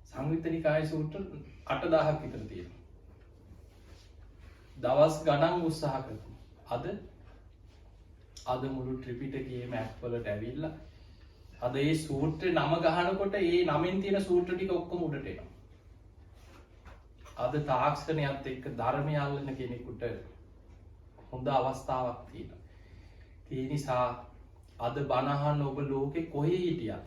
සංයුත්ත නිකායේ සූත්‍ර 8000ක් විතර තියෙනවා. දවස් ගණන් උත්සාහ කරනවා. අද මුළු ත්‍රිපිටකයේම ඇප් වලට ඇවිල්ලා අද ඒ සූත්‍රේ නම ගහනකොට ඒ නමෙන් තියෙන සූත්‍ර ටික ඔක්කොම උඩට එනවා. අද තාක්ෂණයත් එක්ක ධර්මය අල්ලන කෙනෙකුට හොඳ අවස්ථාවක් තියෙනවා. ඒ නිසා අද බණ අහන්න ඔබ ලෝකේ කොහේ හිටියත්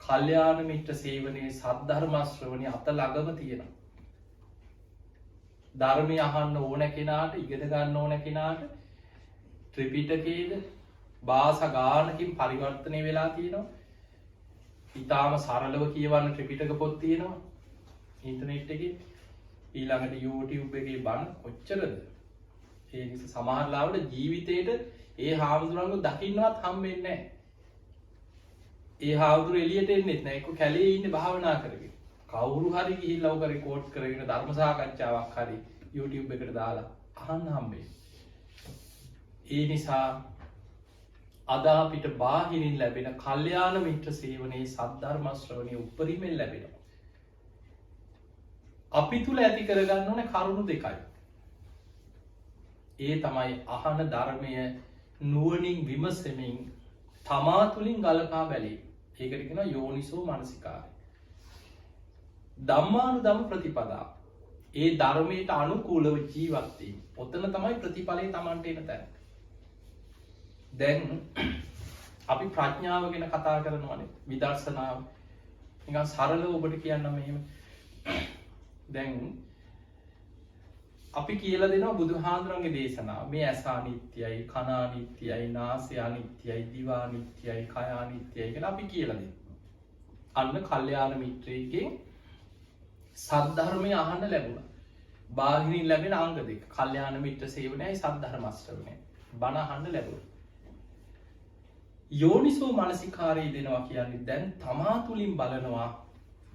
කල්යාණ මිත්‍ර සේවනයේ සද්ධර්ම ශ්‍රවණයේ අත ළඟම තියෙනවා. ධර්මය අහන්න ඕන කෙනාට ඉගෙන ගන්න ඕන කෙනාට ත්‍රිපිටකයේද භාෂා ගානකින් පරිවර්තනය වෙලා තියෙනවා. ඊටාම සරලව කියවන්න ත්‍රිපිටක පොත් තියෙනවා ඉන්ටර්නෙට් එකේ. ඊළඟට YouTube එකේ බණ කොච්චරද? ඒ නිසා සමහර ලාවට ජීවිතේට ඒ හාමුදුරන්ව දකින්නවත් හම්බෙන්නේ නැහැ. ඒ හාමුදුර එළියට එන්නේ නැහැ. ඒක කැලේ ඉන්නේ භාවනා කරගෙන. කවුරු හරි ගිහිල්ලා උග රෙකෝඩ් කරගෙන ධර්ම සාකච්ඡාවක් හරි YouTube එකට දාලා අහන්න හම්බෙන්නේ. ඒ නිසා අද අපිට බාහිරින් ලැබෙන කල්යාණ මිත්‍ර සේවනයේ සද්ධර්ම ශ්‍රවණයේ උපරිමයෙන් ලැබෙනවා. අපි තුල ඇති කරගන්න ඕනේ කරුණු දෙකයි. ඒ තමයි අහන ධර්මය නුවණින් විමසමින් තමා තුලින් ගලපා බැලීම. ඒකට කියනවා යෝනිසෝ මනසිකාරය. ධම්මානුධම්ම ප්‍රතිපදා. ඒ ධර්මයට අනුකූලව ජීවත් වීම. ඔතන තමයි ප්‍රතිඵලය Tamanට එන තැන. දැන් අපි ප්‍රඥාව ගැන කතා කරනවානේ විදර්ශනාව. නිකන් සරලව ඔබට කියන්නම් මෙහෙම. දැන් අපි කියලා දෙනවා බුදුහාඳුරන්ගේ දේශනාව. මේ ඇස අනිත්‍යයි, කන අනිත්‍යයි, නාසය අනිත්‍යයි, දිව අනිත්‍යයි, කය අනිත්‍යයි කියලා අපි කියලා දෙනවා. අන්න කල්යාණ මිත්‍රයෙක්ගෙන් සද්ධර්මය අහන්න ලැබුණා. බාහිරින් ලැබෙන අංග දෙක. කල්යාණ මිත්‍ර සේවනයයි සද්ධර්ම ශ්‍රවණයයි. බණ අහන්න ලැබුණා. යෝනිසෝ මනසිකාරය දෙනවා කියන්නේ දැන් තමා තුලින් බලනවා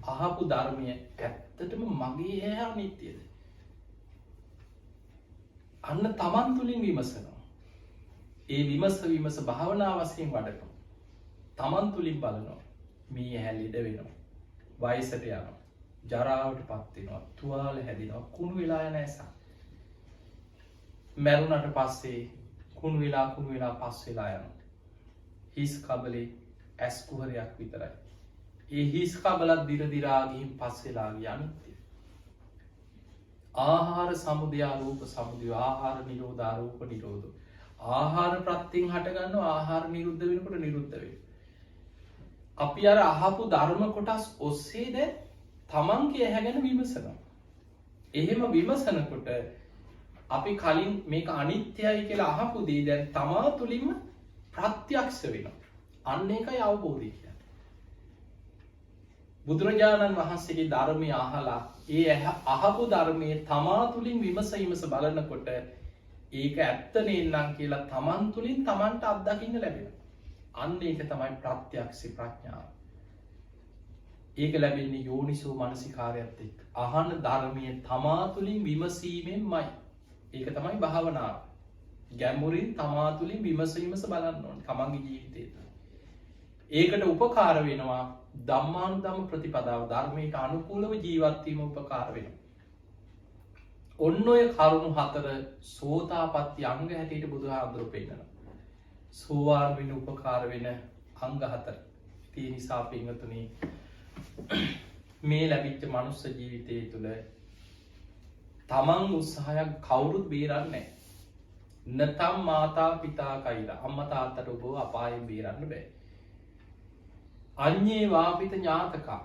අහපු ධර්මය ඇත්තටම මගේ ඇහැ අනිත්‍යද? අන්න තමන් තුලින් විමසනවා. ඒ විමස භාවනා වශයෙන් වඩනවා. තමන් තුලින් බලනවා. මේ ඇහැ ලෙඩ වෙනවා. වයසට යනවා. ජරාවට පත් වෙනවා. තුවාල හැදෙනවා. කුණු වෙලා යන ඇස. මැරුණට පස්සේ කුණු වෙලා පස් වෙලා යනවා. හිස් කබලේ ඇස් කුහරයක් විතරයි. ඒ හිස් කබලත් දිරදිරා ගිහින් පස් වෙලා ගිය අනිත්‍ය. ආහාර සමුදය රූප සමුදය, ආහාර නිරෝධ රූප නිරෝධ. ආහාර ප්‍රත්‍යයෙන් හටගන්නවා, ආහාර නිරුද්ධ වෙනකොට නිරුද්ධ වෙනවා. අපි අර අහපු ධර්ම කොටස් ඔස්සේ දැන් තමන්ගේ ඇහැ ගැන විමසනවා. එහෙම විමසනකොට අපි කලින් මේක අනිත්‍යයි කියලා අහපු දේ දැන් තමා තුලින්ම ප්‍රත්‍යක්ෂ වෙනවා. අන්න ඒකයි අවබෝධය කියන්නේ. බුදුරජාණන් වහන්සේගේ ධර්මය අහලා ඒ අහපු ධර්මයේ තමා තුලින් විමස බලනකොට ඒක ඇත්ත නේනම් කියලා තමන් තුලින් තමන්ට අත්දකින්න ලැබෙනවා. අන්න ඒක තමයි ප්‍රත්‍යක්ෂ ප්‍රඥාව. ඒක ලැබෙන්නේ යෝනිසෝ මනසිකාරයත් එක්ක. අහන ධර්මයේ තමා තුලින් විමසීමෙන්මයි. ඒක තමයි භාවනාව. ගැඹුරින් තමා තුලින් විමස බලන්න ඕනේ තමන්ගේ ජීවිතේ තුළ. ඒකට උපකාර වෙනවා ධම්මානුධම්ම ප්‍රතිපදාව. ධර්මයට අනුකූලව ජීවත් වීම උපකාර වෙනවා. ඔන්න ඔය කරුණු හතර සෝතාපට්ටි අංග හැටියට බුදුහාමුදුරුවෝ පෙන්නනවා. සෝවාන් වෙන උපකාර වෙන අංග හතර. ඒ නිසා පින්වතුනි මේ ලැබිච්ච මනුස්ස ජීවිතය තුළ තමන් උත්සාහයක් කවුරුත් බේරන්නේ නැහැ. නතම් මාතා පිතා කෛරා. අම්මා තාත්තට ඔබ අපායෙන් බේරන්න බෑ. අඤ්ඤේ වාපිත ඥාතකා.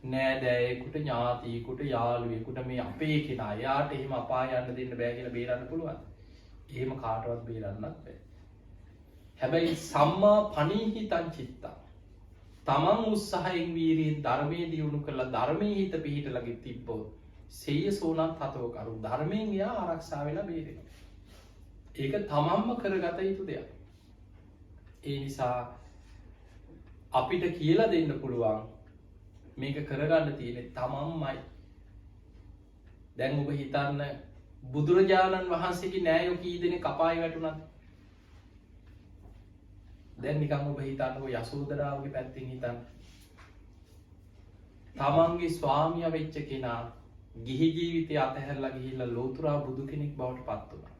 නෑදෑයෙකුට, ඥාතියෙකුට, යාළුවෙකුට මේ අපේ කෙනා එයාට එහෙම අපාය යන්න දෙන්න බෑ කියලා බේරන්න පුළුවන්. එහෙම කාටවත් බේරන්නත් බෑ. හැබැයි සම්මා පනීහිතං චිත්තං. තමන් උත්සාහයෙන් වීරියෙන් ධර්මයේ දියුණු කරලා ධර්මයේ හිත පිහිටලා තිබ්බොත් සේය සෝනත් හතව කරු ධර්මයෙන් එයා ආරක්ෂා වෙලා බේරෙනවා. ඒක තමන්ම කරගත යුතු දෙයක්. ඒ නිසා අපිට කියලා දෙන්න පුළුවන් මේක කරගන්න තියෙන්නේ තමන්මයි. දැන් ඔබ හිතන්න බුදුරජාණන් වහන්සේගේ නෑයෝ කී දෙනෙක් අපායේ වැටුණාද? දැන් නිකන් ඔබ හිතන්නකො යසෝදරාවගේ පැත්තෙන් හිතන්න. තමන්ගේ ස්වාමියා වෙච්ච කෙනා ගිහි ජීවිතය අතහැරලා ගිහිල්ලා ලෝතුරා බුදු කෙනෙක් බවට පත් වුණා.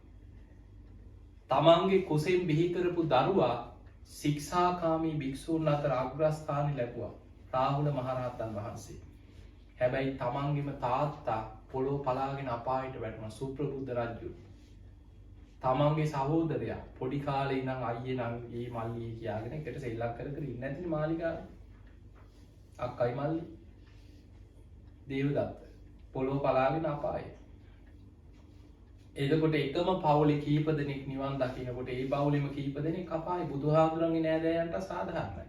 තමන්ගේ කුසෙන් බිහි කරපු දරුවා ශික්ෂාකාමී භික්ෂූන් අතර අග්‍රස්ථානෙ ලැබුවා. රාහුල මහරහතන් වහන්සේ. හැබැයි තමන්ගේම තාත්තා පොළොව පලාගෙන අපායට වැටුණා. සුප්‍රබුද්ධ රජු. තමන්ගේ සහෝදරයා පොඩි කාලේ ඉඳන් අයියේ නම් ඒ මල්ලියේ කියාගෙන එකට සෙල්ලම් කර කර ඉන්නේ නැතිනේ මාලිගාවේ. අක්කයි මල්ලි. දේවදත්ත පොළොව පලාගෙන අපායේ. එතකොට එකම පවුලේ කීප දෙනෙක් නිවන් දකින්නකොට ඒ පවුලෙම කීප දෙනෙක් අපායේ. බුදුහාඳුරන්ගේ නෑදෑයන්ට සාධාරණයි.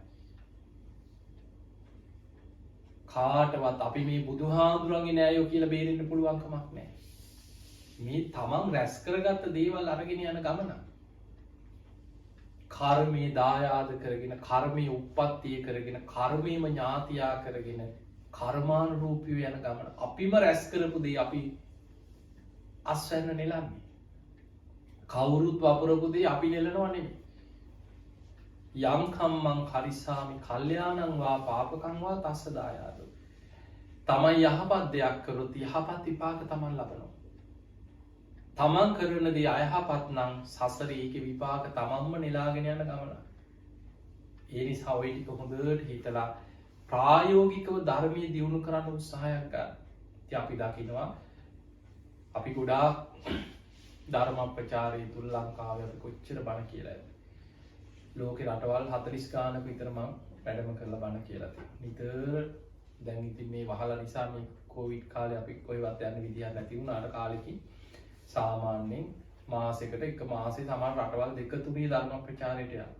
කාටවත් අපි මේ බුදුහාඳුරන්ගේ නෑයෝ කියලා බේරෙන්න පුළුවන් කමක් නැහැ. මේ තමන් රැස් කරගත්ත දේවල් අරගෙන යන ගමන. කර්මයේ දායාද කරගෙන, කර්මයේ උප්පත්තිය කරගෙන, කර්මයේම ඥාතියා කරගෙන කර්මානුරූපීව යන ගමන. අපිම රැස් කරපු දේ අපි අස්වැන්න නෙලන්නේ. කවුරුත් වපුරපු දේ අපි නෙලනවා නෙමෙයි. යම් කම්මං කරිස්සාමි කල්යාණං වා පාපකං වා තස්ස දායාදෝ. තමන් යහපත් දෙයක් කරොත් යහපත් විපාක තමන් ලබනවා. තමන් කරන දේ අයහපත් නම් සසරේ ඒකේ විපාක තමන්ම නෙලාගෙන යන ගමන. ඒ නිසා ඔය ටික හොඳට හිතලා ප්‍රායෝගිකව ධර්මයේ දියුණු කරන්න උත්සාහයක් ගන්න. ඉතින් අපි දකිනවා අපි ගොඩාක් ධර්ම ප්‍රචාරයේ තුල ලංකාවේ අපි කොච්චර බණ කියලා ඇද්ද. ලෝකේ රටවල් 40 ගානක විතර මම වැඩම කරලා බණ කියලා තියෙනවා. නිතර දැන් ඉතින් මේ වහලා නිසා මේ කොවිඩ් කාලේ අපි කොහෙවත් යන්න විදියක් නැති වුණාට කාලෙකින් සාමාන්‍යයෙන් මාසෙකට එක මාසේ සමහර රටවල් 2-3 ධර්ම ප්‍රචාරයට යනවා.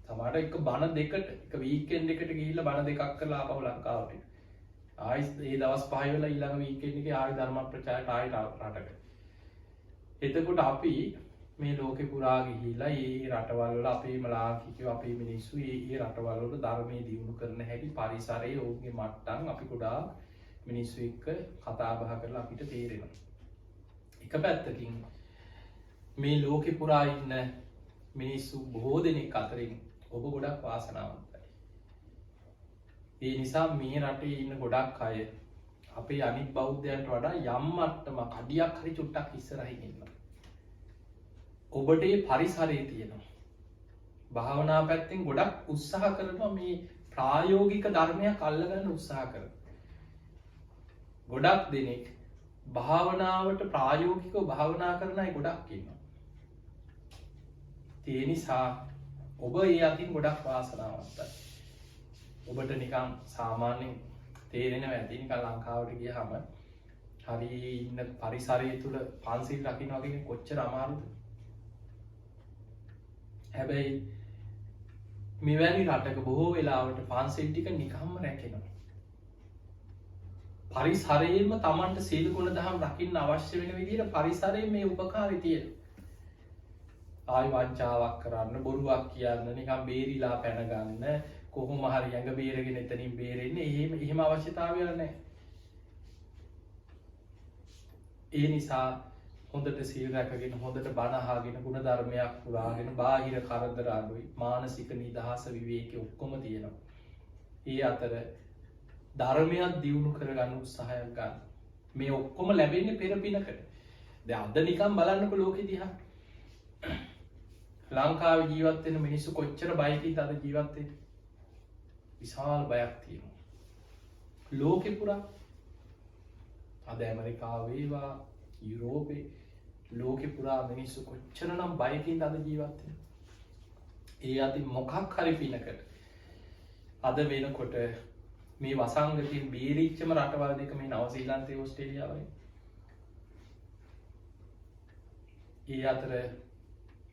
සමහරට එක බණ දෙකට එක වීකෙන්ඩ් එකට ගිහිල්ලා බණ දෙකක් කරලා ආපහු ලංකාවට එනවා. ආයි ඒ දවස් 5 වෙලා ඊළඟ වීකෙන්ඩ් එකේ ආයි ධර්ම ප්‍රචාරයට ආයි රටකට. එතකොට අපි මේ ලෝකෙ පුරා ගිහිල්ලා ඒ රටවල් වල අපේම ලාංකිකයෝ අපේ මිනිස්සු ඒ රටවල් වල ධර්මයේ දියුණු කරන හැටි පරිසරයේ ඔවුන්ගේ මට්ටම් අපි ගොඩාක් මිනිස්සු එක්ක කතා බහ කරලා අපිට තේරෙනවා. එක පැත්තකින් මේ ලෝකෙ පුරා ඉන්න මිනිස්සු බොහෝ දෙනෙක් අතරින් ඔබ ගොඩක් වාසනාවන්තයි. ඒ නිසා මේ රටේ ඉන්න ගොඩක් අය අපේ අනිත් බෞද්ධයන්ට වඩා යම් මට්ටමක් අඩියක් හරි චුට්ටක් ඉස්සරහින් ඉන්නවා. ඔබට ඒ පරිසරයේ තියෙනවා. භාවනා පැත්තෙන් ගොඩක් උත්සාහ කරනවා මේ ප්‍රායෝගික ධර්මයක් අල්ලගන්න උත්සාහ කරනවා. ගොඩක් දෙනෙක් භාවනාවට ප්‍රායෝගිකව භාවනා කරන අය ගොඩක් ඉන්නවා. ඒ නිසා ඔබ ඒ අතින් ගොඩක් වාසනාවන්තයි. ඔබට නිකන් සාමාන්‍යයෙන් තේරෙනවා ඇති නිකන් ලංකාවට ගියාම හරි ඉන්න පරිසරය තුල පන්සිල් රකින්න වගේ කොච්චර අමාරුද? හැබැයි මෙවැනි රටක බොහෝ වෙලාවට පන්සිල් ටික නිකම්ම රැකෙනවා. පරිසරයෙන්ම Tamanට සීල ගුණ දහම් රකින්න අවශ්‍ය වෙන විදිහට පරිසරයෙන් මේ උපකාරය තියෙනවා. ආයි වංචාවක් කරන්න, බොරුවක් කියන්න, නිකන් බේරිලා පැන ගන්න, කොහොම හරි ඇඟ බේරගෙන එතනින් බේරෙන්නේ එහෙම අවශ්‍යතාවයක් නැහැ. ඒ නිසා හොඳට සීල් රැකගෙන හොඳට බණ අහගෙන ගුණ ධර්මයක් පුරාගෙන බාහිර කරදර අඩුයි, මානසික නිදහස විවේකී ඔක්කොම තියෙනවා. ඒ අතර ධර්මයක් දියුණු කරගන්න උත්සාහයක් ගන්න. මේ ඔක්කොම ලැබෙන්නේ පෙර පිනකට. දැන් අද නිකන් බලන්නකො ලෝකෙ දිහා. ලංකාවේ ජීවත් වෙන මිනිස්සු කොච්චර බයකින්ද අද ජීවත් වෙන්නේ? විශාල බයක් තියෙනවා. ලෝකෙ පුරා අද ඇමරිකාවේ වේවා යුරෝපේ ලෝකෙ පුරා මිනිස්සු කොච්චරනම් බයකින්ද අද ජීවත් වෙන්නේ? ඒ අතින් මොකක් හරි පිනකට අද වෙනකොට මේ වසංගතයෙන් බේරිච්චම රටවල් දෙක මේ නවසීලන්තේ ඕස්ට්‍රේලියාවයි. ඒ අතර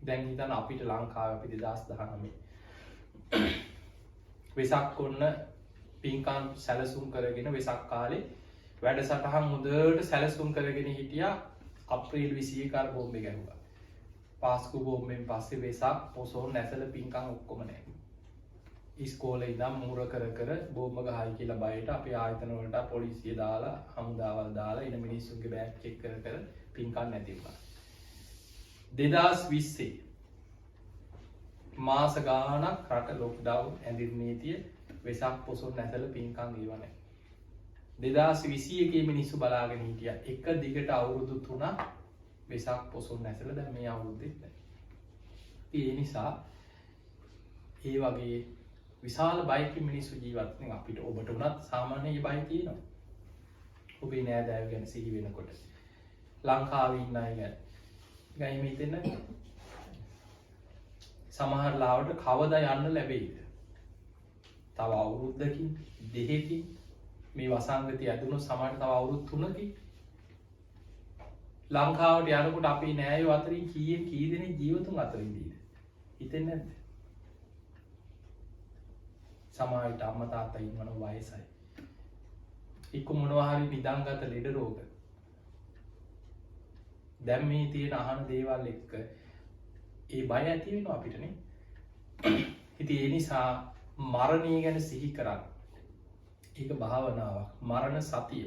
දැන් හිතන්න අපිට ලංකාවේ අපි 2019 වෙසක් ඔන්න පින්කම් සැලසුම් කරගෙන වෙසක් කාලේ වැඩසටහන් හොඳට සැලසුම් කරගෙන හිටියා. අප්‍රේල් 21 අර බෝම්බේ ගැහුවා. පාස්කු බෝම්බෙන් පස්සේ වෙසක් පොසොන් නැසල පින්කම් ඔක්කොම නැහැ. ඉස්කෝලේ ඉඳන් මුර කර කර බෝම්බ ගහයි කියලා බයට අපේ ආයතන වලට පොලිසිය දාලා හමුදාවල් දාලා ඉන මිනිස්සුන්ගේ බෑග් චෙක් කර කර පින්කම් නැති වුණා. 2020 මාස ගානක් රට ලොක්ඩවුන් ඇඳින් නීතිය වෙසක් පොසොන් නැසල පින්කම් ඒව නැහැ. 2021 මිනිස්සු බලාගෙන හිටියා එක දිගට අවුරුදු 3ක් වෙසක් පොසොන් නැසල දැන් මේ අවුරුද්දෙත් නැහැ. ඒ නිසා ඒ වගේ විශාල බයකින් මිනිස්සු ජීවත් වෙන අපිට ඔබට උනත් සාමාන්‍ය බය තියෙනවා. ඔබේ නෑදෑයෝ ගැන සිහි වෙනකොට ලංකාවේ ඉන්න අය ගැන ගයිම හිතෙන්නේ සමහර ලාවට කවදා යන්න ලැබෙයිද? තව අවුරුද්දකින් දෙකකින් මේ වසංගතය ඇදුණොත් සමහරට තව අවුරුදු 3කින් ලංකාවට යනකොට අපේ නෑයෝ අතරින් කී දෙනෙක් ජීවතුන් අතරින් ඉඳීද? හිතෙන්නේ නැද්ද? සමහරවිට අම්මා තාත්තා ඉන්නවන වයසයි. එක්ක මොනවා හරි නිදන්ගත ලෙඩ රෝග. දැන් මේ තියෙන අහන දේවල් එක්ක ඒ බය ඇති වෙනවා අපිටනේ. ඉතින් ඒ නිසා මරණය ගැන සිහි කරන්න. ඒක භාවනාවක්. මරණ සතිය.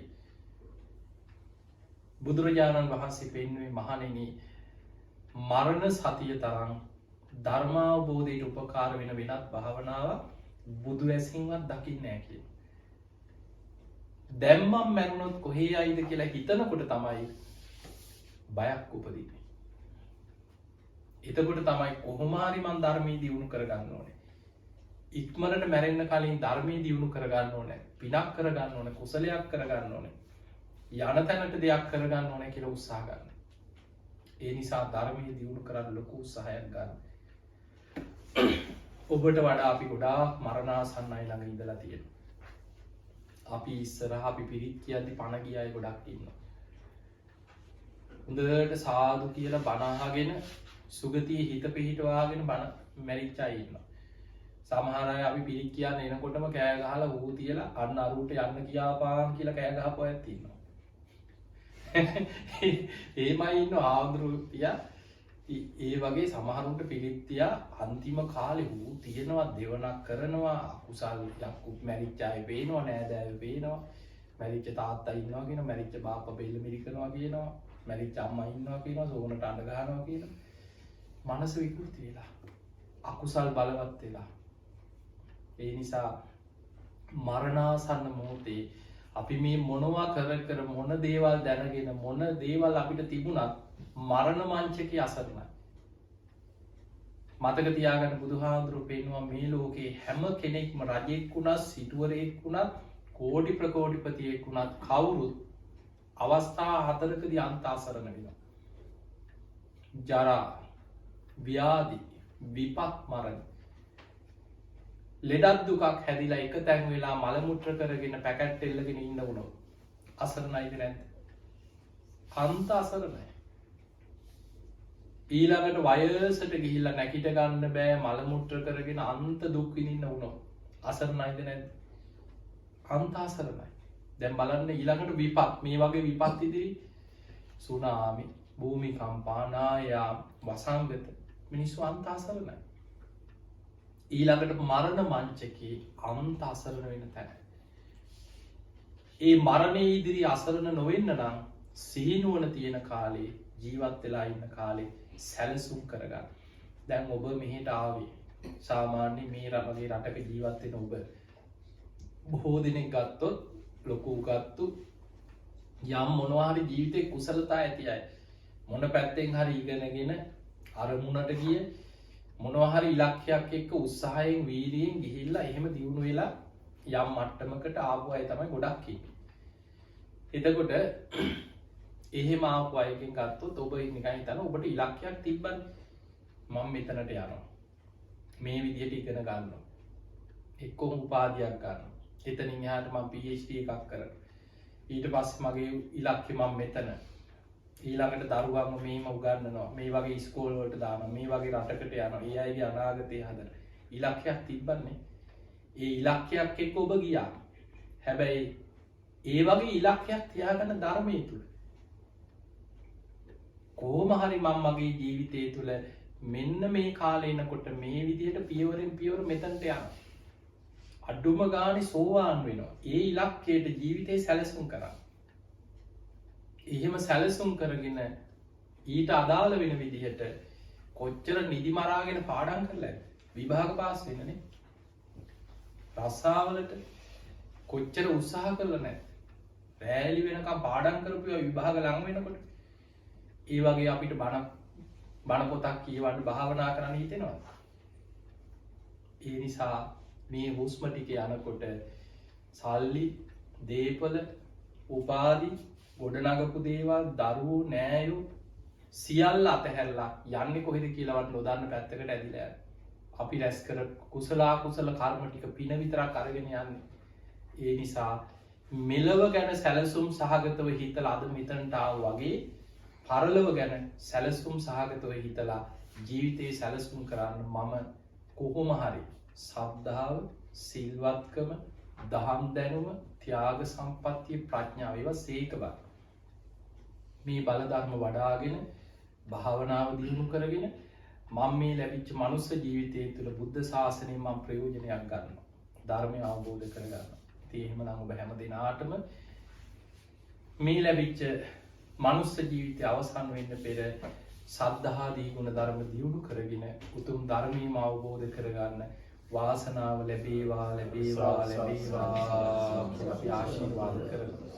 බුදුරජාණන් වහන්සේ පෙන්වුවේ මහණෙනි මරණ සතිය තරම් ධර්මාවබෝධයට උපකාර වෙන වෙනත් භාවනාවක් බුදු ඇසින්වත් දකින්නේ නැහැ කියලා. දැන් මම මැරුණොත් කොහේ යයිද කියලා හිතනකොට තමයි බයක් උපදින්නේ. එතකොට තමයි කොහොම හරි මං ධර්මයේ දියුණු කරගන්න ඕනේ. ඉක්මනට මැරෙන්න කලින් ධර්මයේ දියුණු කරගන්න ඕනේ. පිනක් කරගන්න ඕනේ, කුසලයක් කරගන්න ඕනේ. යන තැනට දෙයක් කරගන්න ඕනේ කියලා උත්සාහ ගන්න. ඒ නිසා ධර්මයේ දියුණු කරන්න ලොකු උත්සාහයක් ගන්න. ඔබට වඩා අපි ගොඩාක් මරණාසන්නයි ළඟ ඉඳලා තියෙනවා. අපි ඉස්සරහ අපි පිරිත් කියද්දි පණ ගිය අය ගොඩක් ඉන්නවා. හොඳට සාදු කියලා බණ අහගෙන සුගතියේ හිත පිහිටවාගෙන බණ මැරිච්ච අය ඉන්නවා. සමහර අය අපි පිරිත් කියන්න එනකොටම කෑ ගහලා ඌ තියලා අන්න අරුට යන්න කියාපාන් කියලා කෑ ගහපු අයත් ඉන්නවා. එහෙමයි ඉන්න ආන්දරුතියා. ඒ වගේ සමහරුන්ට පිරිත් තියා අන්තිම කාලේ ඌ තියෙනවා දෙවනක් කරනවා අකුසල් යක්කුත් මැරිච්ච අය පේනවා නෑදෑයෝ පේනවා. මැරිච්ච තාත්තා ඉන්නවා කියනවා මැරිච්ච බාප්පා බෙල්ල මිරිකනවා කියනවා මැරිච්ච අම්මා ඉන්නවා කියනවා සෝනට අඬ ගහනවා කියනවා. මනස විකෘති වෙලා අකුසල් බලවත් වෙලා. ඒ නිසා මරණාසන්න මොහොතේ අපි මේ මොනවා කර මොන දේවල් දැනගෙන මොන දේවල් අපිට තිබුණත් මරණ මංචකේ අසරණයි. මතක තියාගන්න බුදුහාමුදුරුවෝ පෙන්වුවා මේ ලෝකේ හැම කෙනෙක්ම රජෙක් වුණත් සිටුවරයෙක් වුණත් කෝටි ප්‍රකෝටිපතියෙක් වුණත් කවුරුත් අවස්ථා 4කදී අන්ත අසරණ වෙනවා. ජරා, ව්‍යාධි, විපත් මරණ. ලෙඩක් දුකක් හැදිලා එක තැන් වෙලා මල මුත්‍ර කරගෙන පැකට් එල්ලගෙන ඉන්න වුණොත් අසරණයිද නැද්ද? අන්ත අසරණයි. ඊළඟට වයසට ගිහිල්ලා නැගිට ගන්න බෑ මල මුත්‍ර කරගෙන අන්ත දුක් විඳින්න වුණොත් අසරණයිද නැද්ද? අන්ත අසරණයි. දැන් බලන්න ඊළඟට විපත් මේ වගේ විපත් ඉදිරි සුනාමි, භූමිකම්පා, නායාම්, වසංගත මිනිස්සු අන්ත අසරණයි. ඊළඟට මරණ මංචකේ අන්ත අසරණ වෙන තැන. ඒ මරණය ඉදිරි අසරණ නොවෙන්න නම් සිහිනුවන තියෙන කාලේ ජීවත් වෙලා ඉන්න කාලේ සැලසුම් කරගන්න. දැන් ඔබ මෙහෙට ආවේ සාමාන්‍ය මේ රටේ රටක ජීවත් වෙන ඔබ බොහෝ දෙනෙක් ගත්තොත් ලොකු ගත්තු යම් මොනවා හරි ජීවිතේ කුසලතා ඇති අය මොන පැත්තෙන් හරි ඉගෙනගෙන අරමුණට ගිය මොනවා හරි ඉලක්කයක් එක්ක උත්සාහයෙන් වීරියෙන් ගිහිල්ලා එහෙම දියුණු වෙලා යම් මට්ටමකට ආපු අය තමයි ගොඩක් ඉන්නේ. එතකොට එහෙම ආපු අයකින් ගත්තොත් ඔබ නිකන් හිතන්න ඔබට ඉලක්කයක් තිබ්බනේ මම මෙතනට යනවා. මේ විදිහට ඉගෙන ගන්නවා. එක්කම උපාධියක් ගන්නවා. එතනින් එහාට මම PhD එකක් කරනවා. ඊට පස්සේ මගේ ඉලක්කය මම මෙතන. ඊළඟට දරුවන්ව මෙහෙම උගන්වනවා. මේ වගේ ඉස්කෝල වලට දානවා. මේ වගේ රටකට යනවා. ඒ අයගේ අනාගතය හදන ඉලක්කයක් තිබ්බන්නේ. ඒ ඉලක්කයක් එක්ක ඔබ ගියා. හැබැයි ඒ වගේ ඉලක්කයක් තියාගන්න ධර්මයේ තුල කොහොම හරි මම මගේ ජීවිතය තුල මෙන්න මේ කාලේ එනකොට මේ විදිහට පියවරෙන් පියවර මෙතනට යනවා. අඩුම ගානේ සෝවාන් වෙනවා. ඒ ඉලක්කයට ජීවිතේ සැලසුම් කරා. එහෙම සැලසුම් කරගෙන ඊට අදාළ වෙන විදිහට කොච්චර නිදි මරාගෙන පාඩම් කරලාද විභාග පාස් වෙන්නනේ. රස්සාවලට කොච්චර උත්සාහ කළා නැද්ද? රැලි වෙනකම් පාඩම් කරපුවා විභාග ලඟ වෙනකොට ඒ වගේ අපිට බණ පොතක් කියවන්න භාවනා කරන්න හිතෙනවා. ඒ නිසා මේ හුස්ම ටික යනකොට සල්ලි, දීපල, උපාධි, ගොඩනගපු දේවල්, දරුවෝ, නෑයෝ සියල්ල අතහැරලා යන්නේ කොහෙද කියලාවත් නොදන්න පැත්තකට ඇදිලා යනවා. අපි රැස් කර කුසල අකුසල කර්ම ටික පින විතරක් අරගෙන යන්නේ. ඒ නිසා මෙලව ගැන සැලසුම් සහගතව හිතලා අද මෙතනට ආවා වගේ පරලොව ගැන සැලසුම් සහගතව හිතලා ජීවිතේ සැලසුම් කරන්න මම කොහොම හරි ශ්‍රද්ධාව, සිල්වත්කම, දහම් දැනුම, ත්‍යාග සම්පත්තිය, ප්‍රඥාව ඒවා සීකබ මේ බල ධර්ම වඩාගෙන භාවනාව දියුණු කරගෙන මම මේ ලැබිච්ච මනුස්ස ජීවිතය තුළ බුද්ධ ශාසනයෙන් මම ප්‍රයෝජනයක් ගන්නවා. ධර්මය අවබෝධ කරගන්නවා. ඉතින් එහෙමනම් ඔබ හැම දිනාටම මේ ලැබිච්ච මනුස්ස ජීවිතය අවසන් වෙන්න පෙර සද්ධාදී ගුණ ධර්ම දියුණු කරගෙන උතුම් ධර්මීය අවබෝධ කරගන්න වාසනාව ලැබේවා කියලා අපි ආශිර්වාද කරනවා.